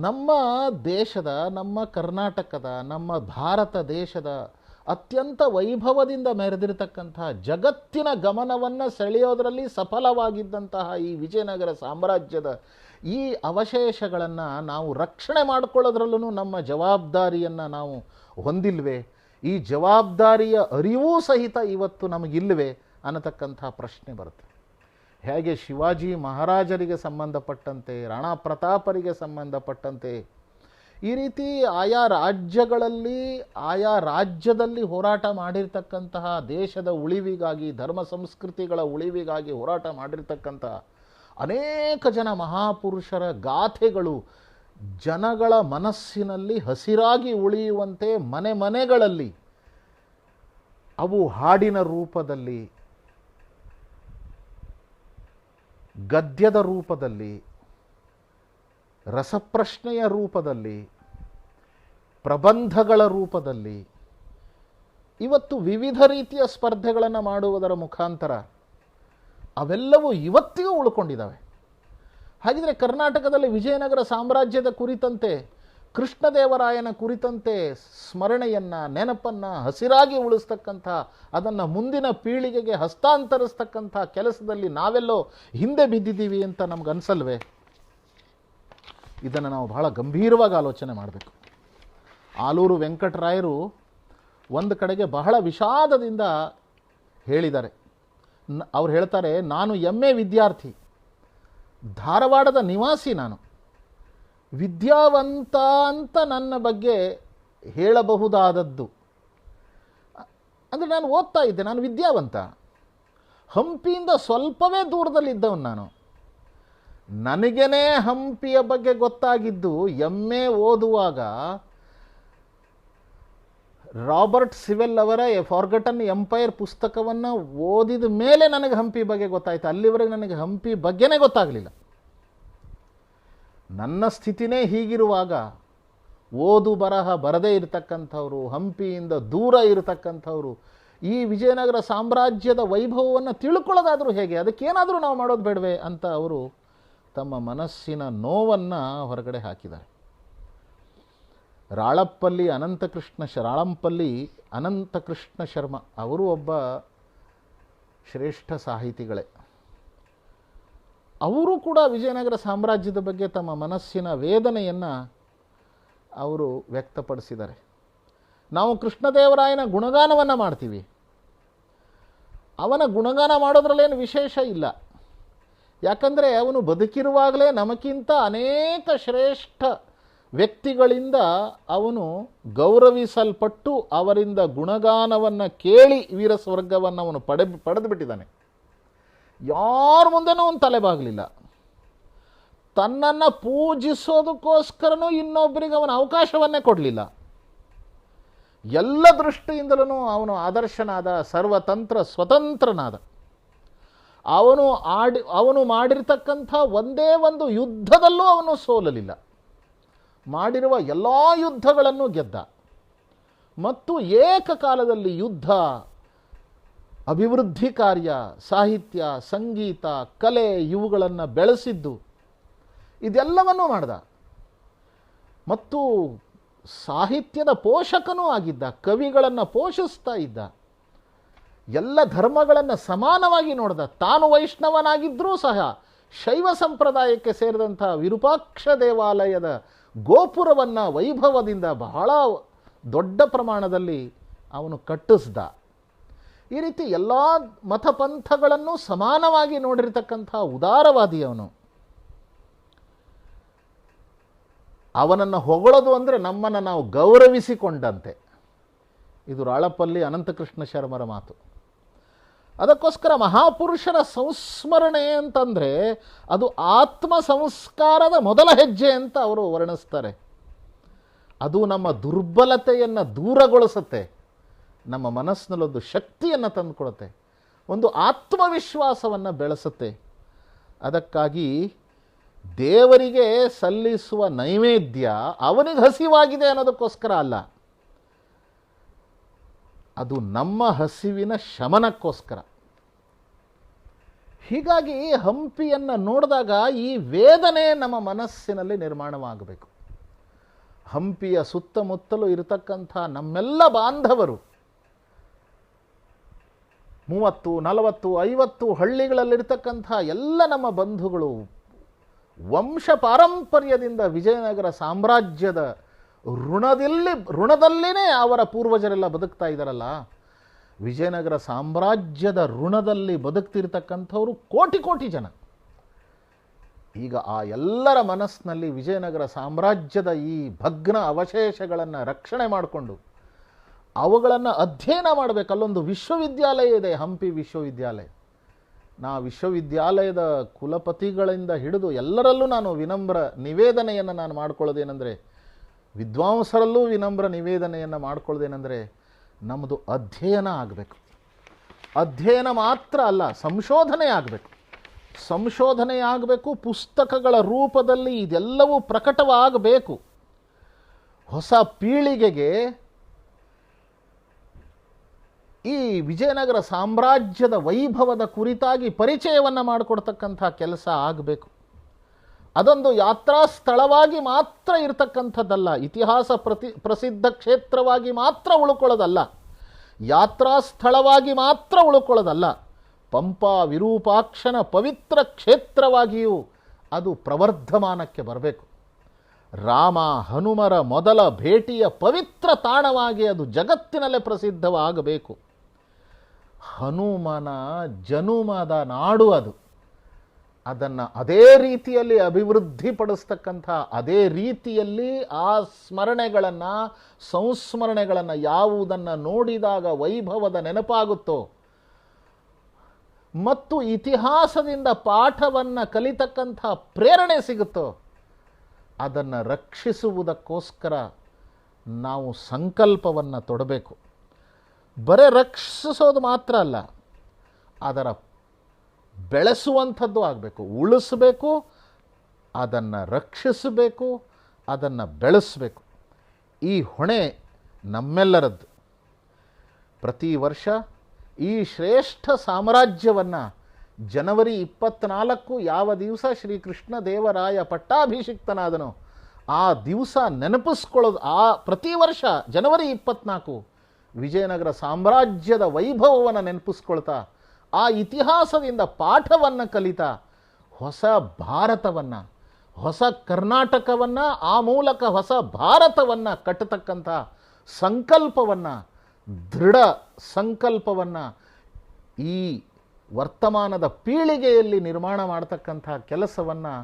ನಮ್ಮ ದೇಶದ, ನಮ್ಮ ಕರ್ನಾಟಕದ, ನಮ್ಮ ಭಾರತ ದೇಶದ ಅತ್ಯಂತ ವೈಭವದಿಂದ ಮೆರೆದಿರತಕ್ಕಂತಹ, ಜಗತ್ತಿನ ಗಮನವನ್ನು ಸೆಳೆಯೋದರಲ್ಲಿ ಸಫಲವಾಗಿದ್ದಂತಹ ಈ ವಿಜಯನಗರ ಸಾಮ್ರಾಜ್ಯದ ಈ ಅವಶೇಷಗಳನ್ನು ನಾವು ರಕ್ಷಣೆ ಮಾಡಿಕೊಳ್ಳೋದ್ರಲ್ಲೂ ನಮ್ಮ ಜವಾಬ್ದಾರಿಯನ್ನು ನಾವು ಹೊಂದಿಲ್ವೇ? ಈ ಜವಾಬ್ದಾರಿಯ ಅರಿವೂ ಸಹಿತ ಇವತ್ತು ನಮಗಿಲ್ವೇ ಅನ್ನತಕ್ಕಂಥ ಪ್ರಶ್ನೆ ಬರುತ್ತೆ. ಹೇಗೆ ಶಿವಾಜಿ ಮಹಾರಾಜರಿಗೆ ಸಂಬಂಧಪಟ್ಟಂತೆ, ರಾಣಾ ಪ್ರತಾಪರಿಗೆ ಸಂಬಂಧಪಟ್ಟಂತೆ, ಈ ರೀತಿ ಆಯಾ ರಾಜ್ಯಗಳಲ್ಲಿ, ಆಯಾ ರಾಜ್ಯದಲ್ಲಿ ಹೋರಾಟ ಮಾಡಿರ್ತಕ್ಕಂತಹ, ದೇಶದ ಉಳಿವಿಗಾಗಿ, ಧರ್ಮ ಸಂಸ್ಕೃತಿಗಳ ಉಳಿವಿಗಾಗಿ ಹೋರಾಟ ಮಾಡಿರ್ತಕ್ಕಂತಹ ಅನೇಕ ಜನ ಮಹಾಪುರುಷರ ಗಾಥೆಗಳು ಜನಗಳ ಮನಸ್ಸಿನಲ್ಲಿ ಹಸಿರಾಗಿ ಉಳಿಯುವಂತೆ ಮನೆ ಮನೆಗಳಲ್ಲಿ ಅವು ಹಾಡಿನ ರೂಪದಲ್ಲಿ, ಗದ್ಯದ ರೂಪದಲ್ಲಿ, ರಸಪ್ರಶ್ನೆಯ ರೂಪದಲ್ಲಿ, ಪ್ರಬಂಧಗಳ ರೂಪದಲ್ಲಿ, ಇವತ್ತು ವಿವಿಧ ರೀತಿಯ ಸ್ಪರ್ಧೆಗಳನ್ನು ಮಾಡುವುದರ ಮುಖಾಂತರ ಅವೆಲ್ಲವೂ ಇವತ್ತಿಗೂ ಉಳ್ಕೊಂಡಿದ್ದಾವೆ. ಹಾಗಿದ್ರೆ ಕರ್ನಾಟಕದಲ್ಲಿ ವಿಜಯನಗರ ಸಾಮ್ರಾಜ್ಯದ ಕುರಿತಂತೆ, ಕೃಷ್ಣದೇವರಾಯನ ಕುರಿತಂತೆ ಸ್ಮರಣೆಯನ್ನು, ನೆನಪನ್ನು ಹಸಿರಾಗಿ ಉಳಿಸ್ತಕ್ಕಂಥ, ಅದನ್ನು ಮುಂದಿನ ಪೀಳಿಗೆಗೆ ಹಸ್ತಾಂತರಿಸ್ತಕ್ಕಂಥ ಕೆಲಸದಲ್ಲಿ ನಾವೆಲ್ಲೋ ಹಿಂದೆ ಬಿದ್ದಿದ್ದೀವಿ ಅಂತ ನಮಗನ್ಸಲ್ವೇ? ಇದನ್ನು ನಾವು ಬಹಳ ಗಂಭೀರವಾಗಿ ಆಲೋಚನೆ ಮಾಡಬೇಕು. ಆಲೂರು ವೆಂಕಟರಾಯರು ಒಂದು ಕಡೆಗೆ ಬಹಳ ವಿಷಾದದಿಂದ ಹೇಳಿದ್ದಾರೆ. ಅವ್ರು ಹೇಳ್ತಾರೆ, ನಾನು MA ವಿದ್ಯಾರ್ಥಿ, ಧಾರವಾಡದ ನಿವಾಸಿ, ನಾನು ವಿದ್ಯಾವಂತ ಅಂತ ನನ್ನ ಬಗ್ಗೆ ಹೇಳಬಹುದಾದದ್ದು ಅಂದರೆ ನಾನು ಓದ್ತಾ ಇದ್ದೆ, ನಾನು ವಿದ್ಯಾವಂತ. ಹಂಪಿಯಿಂದ ಸ್ವಲ್ಪವೇ ದೂರದಲ್ಲಿದ್ದವನು ನಾನು. ನನಗೇನೆ ಹಂಪಿಯ ಬಗ್ಗೆ ಗೊತ್ತಾಗಿದ್ದು MA ಓದುವಾಗ ರಾಬರ್ಟ್ ಸಿವೆಲ್ ಅವರ ಎ ಫಾರ್ಗಟನ್ ಎಂಪೈರ್ ಪುಸ್ತಕವನ್ನು ಓದಿದ ಮೇಲೆ ನನಗೆ ಹಂಪಿ ಬಗ್ಗೆ ಗೊತ್ತಾಯಿತು. ಅಲ್ಲಿವರೆಗೆ ನನಗೆ ಹಂಪಿ ಬಗ್ಗೆನೇ ಗೊತ್ತಾಗಲಿಲ್ಲ. ನನ್ನ ಸ್ಥಿತಿನೇ ಹೀಗಿರುವಾಗ ಓದು ಬರಹ ಬರದೇ ಇರತಕ್ಕಂಥವ್ರು, ಹಂಪಿಯಿಂದ ದೂರ ಇರತಕ್ಕಂಥವ್ರು ಈ ವಿಜಯನಗರ ಸಾಮ್ರಾಜ್ಯದ ವೈಭವವನ್ನು ತಿಳ್ಕೊಳ್ಳೋದಾದರೂ ಹೇಗೆ? ಅದಕ್ಕೇನಾದರೂ ನಾವು ಮಾಡೋದು ಬೇಡವೇ ಅಂತ ಅವರು ತಮ್ಮ ಮನಸ್ಸಿನ ನೋವನ್ನು ಹೊರಗಡೆ ಹಾಕಿದ್ದಾರೆ. ರಾಳಂಪಲ್ಲಿ ಅನಂತಕೃಷ್ಣ ಶರ್ಮ ಅವರು ಒಬ್ಬ ಶ್ರೇಷ್ಠ ಸಾಹಿತಿಗಳೇ. ಅವರು ಕೂಡ ವಿಜಯನಗರ ಸಾಮ್ರಾಜ್ಯದ ಬಗ್ಗೆ ತಮ್ಮ ಮನಸ್ಸಿನ ವೇದನೆಯನ್ನು ಅವರು ವ್ಯಕ್ತಪಡಿಸಿದ್ದಾರೆ. ನಾವು ಕೃಷ್ಣದೇವರಾಯನ ಗುಣಗಾನವನ್ನು ಮಾಡ್ತೀವಿ. ಅವನ ಗುಣಗಾನ ಮಾಡೋದ್ರಲ್ಲೇನು ವಿಶೇಷ ಇಲ್ಲ. ಯಾಕಂದರೆ ಅವನು ಬದುಕಿರುವಾಗಲೇ ನಮಗಿಂತ ಅನೇಕ ಶ್ರೇಷ್ಠ ವ್ಯಕ್ತಿಗಳಿಂದ ಅವನು ಗೌರವಿಸಲ್ಪಟ್ಟು ಅವರಿಂದ ಗುಣಗಾನವನ್ನು ಕೇಳಿ ವೀರಸ್ವರ್ಗವನ್ನು ಅವನು ಪಡೆದು ಬಿಟ್ಟಿದ್ದಾನೆ. ಯಾರ ಮುಂದೆನೂ ಅವನು ತಲೆಬಾಗಲಿಲ್ಲ. ತನ್ನನ್ನು ಪೂಜಿಸೋದಕ್ಕೋಸ್ಕರನೂ ಇನ್ನೊಬ್ಬರಿಗೆ ಅವನ ಅವಕಾಶವನ್ನೇ ಕೊಡಲಿಲ್ಲ. ಎಲ್ಲ ದೃಷ್ಟಿಯಿಂದಲೂ ಅವನು ಆದರ್ಶನಾದ, ಸರ್ವತಂತ್ರ ಸ್ವತಂತ್ರನಾದ. ಅವನು ಮಾಡಿರ್ತಕ್ಕಂಥ ಒಂದೇ ಒಂದು ಯುದ್ಧದಲ್ಲೂ ಅವನು ಸೋಲಲಿಲ್ಲ. ಮಾಡಿರುವ ಎಲ್ಲ ಯುದ್ಧಗಳನ್ನು ಗೆದ್ದ. ಮತ್ತು ಏಕಕಾಲದಲ್ಲಿ ಯುದ್ಧ, ಅಭಿವೃದ್ಧಿ ಕಾರ್ಯ, ಸಾಹಿತ್ಯ, ಸಂಗೀತ, ಕಲೆ ಇವುಗಳನ್ನು ಬೆಳೆಸಿದ್ದು, ಇದೆಲ್ಲವನ್ನೂ ಮಾಡ್ದ. ಮತ್ತು ಸಾಹಿತ್ಯದ ಪೋಷಕನೂ ಆಗಿದ್ದ. ಕವಿಗಳನ್ನು ಪೋಷಿಸ್ತಾ ಇದ್ದ. ಎಲ್ಲ ಧರ್ಮಗಳನ್ನು ಸಮಾನವಾಗಿ ನೋಡ್ದ. ತಾನು ವೈಷ್ಣವನಾಗಿದ್ದರೂ ಸಹ ಶೈವ ಸಂಪ್ರದಾಯಕ್ಕೆ ಸೇರಿದಂಥ ವಿರೂಪಾಕ್ಷ ದೇವಾಲಯದ ಗೋಪುರವನ್ನು ವೈಭವದಿಂದ ಬಹಳ ದೊಡ್ಡ ಪ್ರಮಾಣದಲ್ಲಿ ಅವನು ಕಟ್ಟಿಸ್ದ. ಈ ರೀತಿ ಎಲ್ಲ ಮತಪಂಥಗಳನ್ನು ಸಮಾನವಾಗಿ ನೋಡಿರ್ತಕ್ಕಂಥ ಉದಾರವಾದಿ ಅವನು. ಅವನನ್ನು ಹೊಗಳೋದು ಅಂದರೆ ನಮ್ಮನ್ನು ನಾವು ಗೌರವಿಸಿಕೊಂಡಂತೆ. ಇದು ರಾಳಪಲ್ಲಿ ಅನಂತಕೃಷ್ಣ ಶರ್ಮರ ಮಾತು. ಅದಕ್ಕೋಸ್ಕರ ಮಹಾಪುರುಷರ ಸಂಸ್ಮರಣೆ ಅಂತಂದರೆ ಅದು ಆತ್ಮ ಸಂಸ್ಕಾರದ ಮೊದಲ ಹೆಜ್ಜೆ ಅಂತ ಅವರು ವರ್ಣಿಸ್ತಾರೆ. ಅದು ನಮ್ಮ ದುರ್ಬಲತೆಯನ್ನು ದೂರಗೊಳಿಸುತ್ತೆ, ನಮ್ಮ ಮನಸ್ಸಿನಲ್ಲೊಂದು ಶಕ್ತಿಯನ್ನು ತಂದುಕೊಡುತ್ತೆ, ಒಂದು ಆತ್ಮವಿಶ್ವಾಸವನ್ನು ಬೆಳೆಸುತ್ತೆ. ಅದಕ್ಕಾಗಿ ದೇವರಿಗೆ ಸಲ್ಲಿಸುವ ನೈವೇದ್ಯ ಅವನಿಗೆ ಹಸಿವಾಗಿದೆ ಅನ್ನೋದಕ್ಕೋಸ್ಕರ ಅಲ್ಲ, ಅದು ನಮ್ಮ ಹಸಿವಿನ ಶಮನಕ್ಕೋಸ್ಕರ. ಹೀಗಾಗಿ ಹಂಪಿಯನ್ನು ನೋಡಿದಾಗ ಈ ವೇದನೆ ನಮ್ಮ ಮನಸ್ಸಿನಲ್ಲಿ ನಿರ್ಮಾಣವಾಗಬೇಕು. ಹಂಪಿಯ ಸುತ್ತಮುತ್ತಲೂ ಇರತಕ್ಕಂಥ ನಮ್ಮೆಲ್ಲ ಬಾಂಧವರು 30, 40, 50 ಹಳ್ಳಿಗಳಲ್ಲಿರ್ತಕ್ಕಂಥ ಎಲ್ಲ ನಮ್ಮ ಬಂಧುಗಳು ವಂಶ ಪಾರಂಪರ್ಯದಿಂದ ವಿಜಯನಗರ ಸಾಮ್ರಾಜ್ಯದ ಋಣದಲ್ಲಿನೇ ಅವರ ಪೂರ್ವಜರೆಲ್ಲ ಬದುಕ್ತಾ ಇದ್ದಾರಲ್ಲ. ವಿಜಯನಗರ ಸಾಮ್ರಾಜ್ಯದ ಋಣದಲ್ಲಿ ಬದುಕ್ತಿರ್ತಕ್ಕಂಥವರು ಕೋಟಿ ಕೋಟಿ ಜನ. ಈಗ ಆ ಎಲ್ಲರ ಮನಸ್ಸಿನಲ್ಲಿ ವಿಜಯನಗರ ಸಾಮ್ರಾಜ್ಯದ ಈ ಭಗ್ನ ಅವಶೇಷಗಳನ್ನು ರಕ್ಷಣೆ ಮಾಡಿಕೊಂಡು ಅವುಗಳನ್ನು ಅಧ್ಯಯನ ಮಾಡಬೇಕು. ಅಲ್ಲೊಂದು ವಿಶ್ವವಿದ್ಯಾಲಯ ಇದೆ, ಹಂಪಿ ವಿಶ್ವವಿದ್ಯಾಲಯ. ನಾ ವಿಶ್ವವಿದ್ಯಾಲಯದ ಕುಲಪತಿಗಳಿಂದ ಹಿಡಿದು ಎಲ್ಲರಲ್ಲೂ ನಾನು ವಿನಮ್ರ ನಿವೇದನೆಯನ್ನು ನಾನು ಮಾಡ್ಕೊಳ್ಳೋದೇನೆಂದರೆ, ವಿದ್ವಾಂಸರಲ್ಲೂ ವಿನಮ್ರ ನಿವೇದನೆಯನ್ನು ಮಾಡ್ಕೊಳ್ಳೋದೇನೆಂದರೆ, ನಮ್ಮದು ಅಧ್ಯಯನ ಆಗಬೇಕು. ಅಧ್ಯಯನ ಮಾತ್ರ ಅಲ್ಲ, ಸಂಶೋಧನೆ ಆಗಬೇಕು. ಸಂಶೋಧನೆ ಆಗಬೇಕು, ಪುಸ್ತಕಗಳ ರೂಪದಲ್ಲಿ ಇದೆಲ್ಲವೂ ಪ್ರಕಟವಾಗಬೇಕು. ಹೊಸ ಪೀಳಿಗೆಗೆ ಈ ವಿಜಯನಗರ ಸಾಮ್ರಾಜ್ಯದ ವೈಭವದ ಕುರಿತಾಗಿ ಪರಿಚಯವನ್ನು ಮಾಡಿಕೊಡ್ತಕ್ಕಂಥ ಕೆಲಸ ಆಗಬೇಕು. ಅದೊಂದು ಯಾತ್ರಾ ಸ್ಥಳವಾಗಿ ಮಾತ್ರ ಇರತಕ್ಕಂಥದ್ದಲ್ಲ, ಇತಿಹಾಸ ಪ್ರಸಿದ್ಧ ಕ್ಷೇತ್ರವಾಗಿ ಮಾತ್ರ ಉಳ್ಕೊಳ್ಳೋದಲ್ಲ, ಯಾತ್ರಾ ಸ್ಥಳವಾಗಿ ಮಾತ್ರ ಉಳ್ಕೊಳ್ಳೋದಲ್ಲ, ಪಂಪಾ ವಿರೂಪಾಕ್ಷನ ಪವಿತ್ರ ಕ್ಷೇತ್ರವಾಗಿಯೂ ಅದು ಪ್ರವರ್ಧಮಾನಕ್ಕೆ ಬರಬೇಕು. ರಾಮ ಹನುಮರ ಮೊದಲ ಭೇಟಿಯ ಪವಿತ್ರ ತಾಣವಾಗಿ ಅದು ಜಗತ್ತಿನಲ್ಲೇ ಪ್ರಸಿದ್ಧವಾಗಬೇಕು. ಹನುಮನ ಜನುಮದ ನಾಡು ಅದು. ಅದನ್ನು ಅದೇ ರೀತಿಯಲ್ಲಿ ಅಭಿವೃದ್ಧಿಪಡಿಸ್ತಕ್ಕಂಥ, ಅದೇ ರೀತಿಯಲ್ಲಿ ಆ ಸ್ಮರಣೆಗಳನ್ನು ಸಂಸ್ಮರಣೆಗಳನ್ನು ಯಾವುದನ್ನು ನೋಡಿದಾಗ ವೈಭವದ ನೆನಪಾಗುತ್ತೋ ಮತ್ತು ಇತಿಹಾಸದಿಂದ ಪಾಠವನ್ನು ಕಲಿತಕ್ಕಂಥ ಪ್ರೇರಣೆ ಸಿಗುತ್ತೋ ಅದನ್ನು ರಕ್ಷಿಸುವುದಕ್ಕೋಸ್ಕರ ನಾವು ಸಂಕಲ್ಪವನ್ನು ತೊಡಬೇಕು. ಬರೀ ರಕ್ಷಿಸೋದು ಮಾತ್ರ ಅಲ್ಲ, ಅದರ ಬೆಳೆಸುವಂಥದ್ದು ಆಗಬೇಕು. ಉಳಿಸಬೇಕು, ಅದನ್ನು ರಕ್ಷಿಸಬೇಕು, ಅದನ್ನು ಬೆಳೆಸಬೇಕು. ಈ ಹೊಣೆ ನಮ್ಮೆಲ್ಲರದ್ದು. ಪ್ರತಿ ವರ್ಷ ಈ ಶ್ರೇಷ್ಠ ಸಾಮ್ರಾಜ್ಯವನ್ನು ಜನವರಿ 24 ಯಾವ ದಿವಸ ಶ್ರೀಕೃಷ್ಣ ದೇವರಾಯ ಪಟ್ಟಾಭಿಷಿಕ್ತನಾದನೋ ಆ ದಿವಸ ನೆನಪಿಸ್ಕೊಳ್ಳೋದು. ಪ್ರತಿ ವರ್ಷ ಜನವರಿ 24 ವಿಜಯನಗರ ಸಾಮ್ರಾಜ್ಯದ ವೈಭವವನ್ನು ನೆನಪಿಸ್ಕೊಳ್ತಾ, ಆ ಇತಿಹಾಸದಿಂದ ಪಾಠವನ್ನು ಕಲಿತಾ, ಹೊಸ ಭಾರತವನ್ನು, ಹೊಸ ಕರ್ನಾಟಕವನ್ನು, ಆ ಮೂಲಕ ಹೊಸ ಭಾರತವನ್ನು ಕಟ್ಟತಕ್ಕಂಥ ಸಂಕಲ್ಪವನ್ನು, ದೃಢ ಸಂಕಲ್ಪವನ್ನು ಈ ವರ್ತಮಾನದ ಪೀಳಿಗೆಯಲ್ಲಿ ನಿರ್ಮಾಣ ಮಾಡತಕ್ಕಂಥ ಕೆಲಸವನ್ನು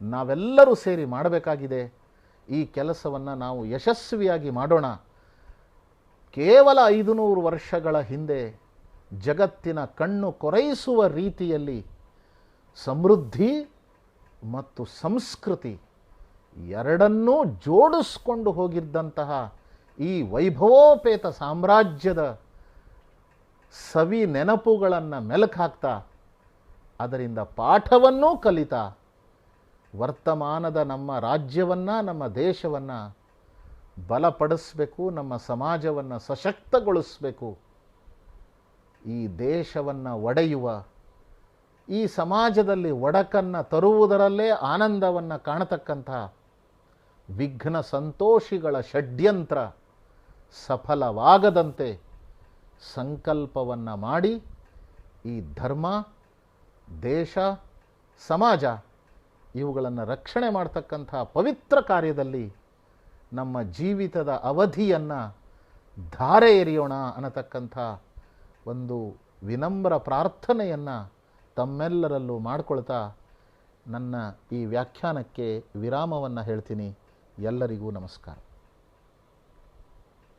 ನಾವೆಲ್ಲರೂ ಸೇರಿ ಮಾಡಬೇಕಾಗಿದೆ. ಈ ಕೆಲಸವನ್ನು ನಾವು ಯಶಸ್ವಿಯಾಗಿ ಮಾಡೋಣ. ಕೇವಲ 500 ವರ್ಷಗಳ ಹಿಂದೆ ಜಗತ್ತಿನ ಕಣ್ಣು ಕೊರೈಸುವ ರೀತಿಯಲ್ಲಿ ಸಮೃದ್ಧಿ ಮತ್ತು ಸಂಸ್ಕೃತಿ ಎರಡನ್ನೂ ಜೋಡಿಸ್ಕೊಂಡು ಹೋಗಿದ್ದಂತಹ ಈ ವೈಭವೋಪೇತ ಸಾಮ್ರಾಜ್ಯದ ಸವಿ ನೆನಪುಗಳನ್ನು ಮೆಲುಕು ಹಾಕ್ತಾ, ಅದರಿಂದ ಪಾಠವನ್ನೂ ಕಲಿತಾ, ವರ್ತಮಾನದ ನಮ್ಮ ರಾಜ್ಯವನ್ನು, ನಮ್ಮ ದೇಶವನ್ನು ಬಲಪಡಿಸಬೇಕು, ನಮ್ಮ ಸಮಾಜವನ್ನು ಸಶಕ್ತಗೊಳಿಸಬೇಕು. ಈ ದೇಶವನ್ನು ಒಡೆಯುವ, ಈ ಸಮಾಜದಲ್ಲಿ ಒಡಕನ್ನು ತರುವುದರಲ್ಲೇ ಆನಂದವನ್ನು ಕಾಣತಕ್ಕಂಥ ವಿಘ್ನ ಸಂತೋಷಿಗಳ ಷಡ್ಯಂತ್ರ ಸಫಲವಾಗದಂತೆ ಸಂಕಲ್ಪವನ್ನು ಮಾಡಿ ಈ ಧರ್ಮ, ದೇಶ, ಸಮಾಜ ಇವುಗಳನ್ನು ರಕ್ಷಣೆ ಮಾಡ್ತಕ್ಕಂಥ ಪವಿತ್ರ ಕಾರ್ಯದಲ್ಲಿ ನಮ್ಮ ಜೀವಿತದ ಅವಧಿಯನ್ನು ಧಾರೆ ಎರೆಯೋಣ ಅನ್ನತಕ್ಕಂಥ ಒಂದು ವಿನಮ್ರ ಪ್ರಾರ್ಥನೆಯನ್ನು ತಮ್ಮೆಲ್ಲರಲ್ಲೂ ಮಾಡಿಕೊಳ್ತಾ ನನ್ನ ಈ ವ್ಯಾಖ್ಯಾನಕ್ಕೆ ವಿರಾಮವನ್ನು ಹೇಳ್ತೀನಿ. ಎಲ್ಲರಿಗೂ ನಮಸ್ಕಾರ.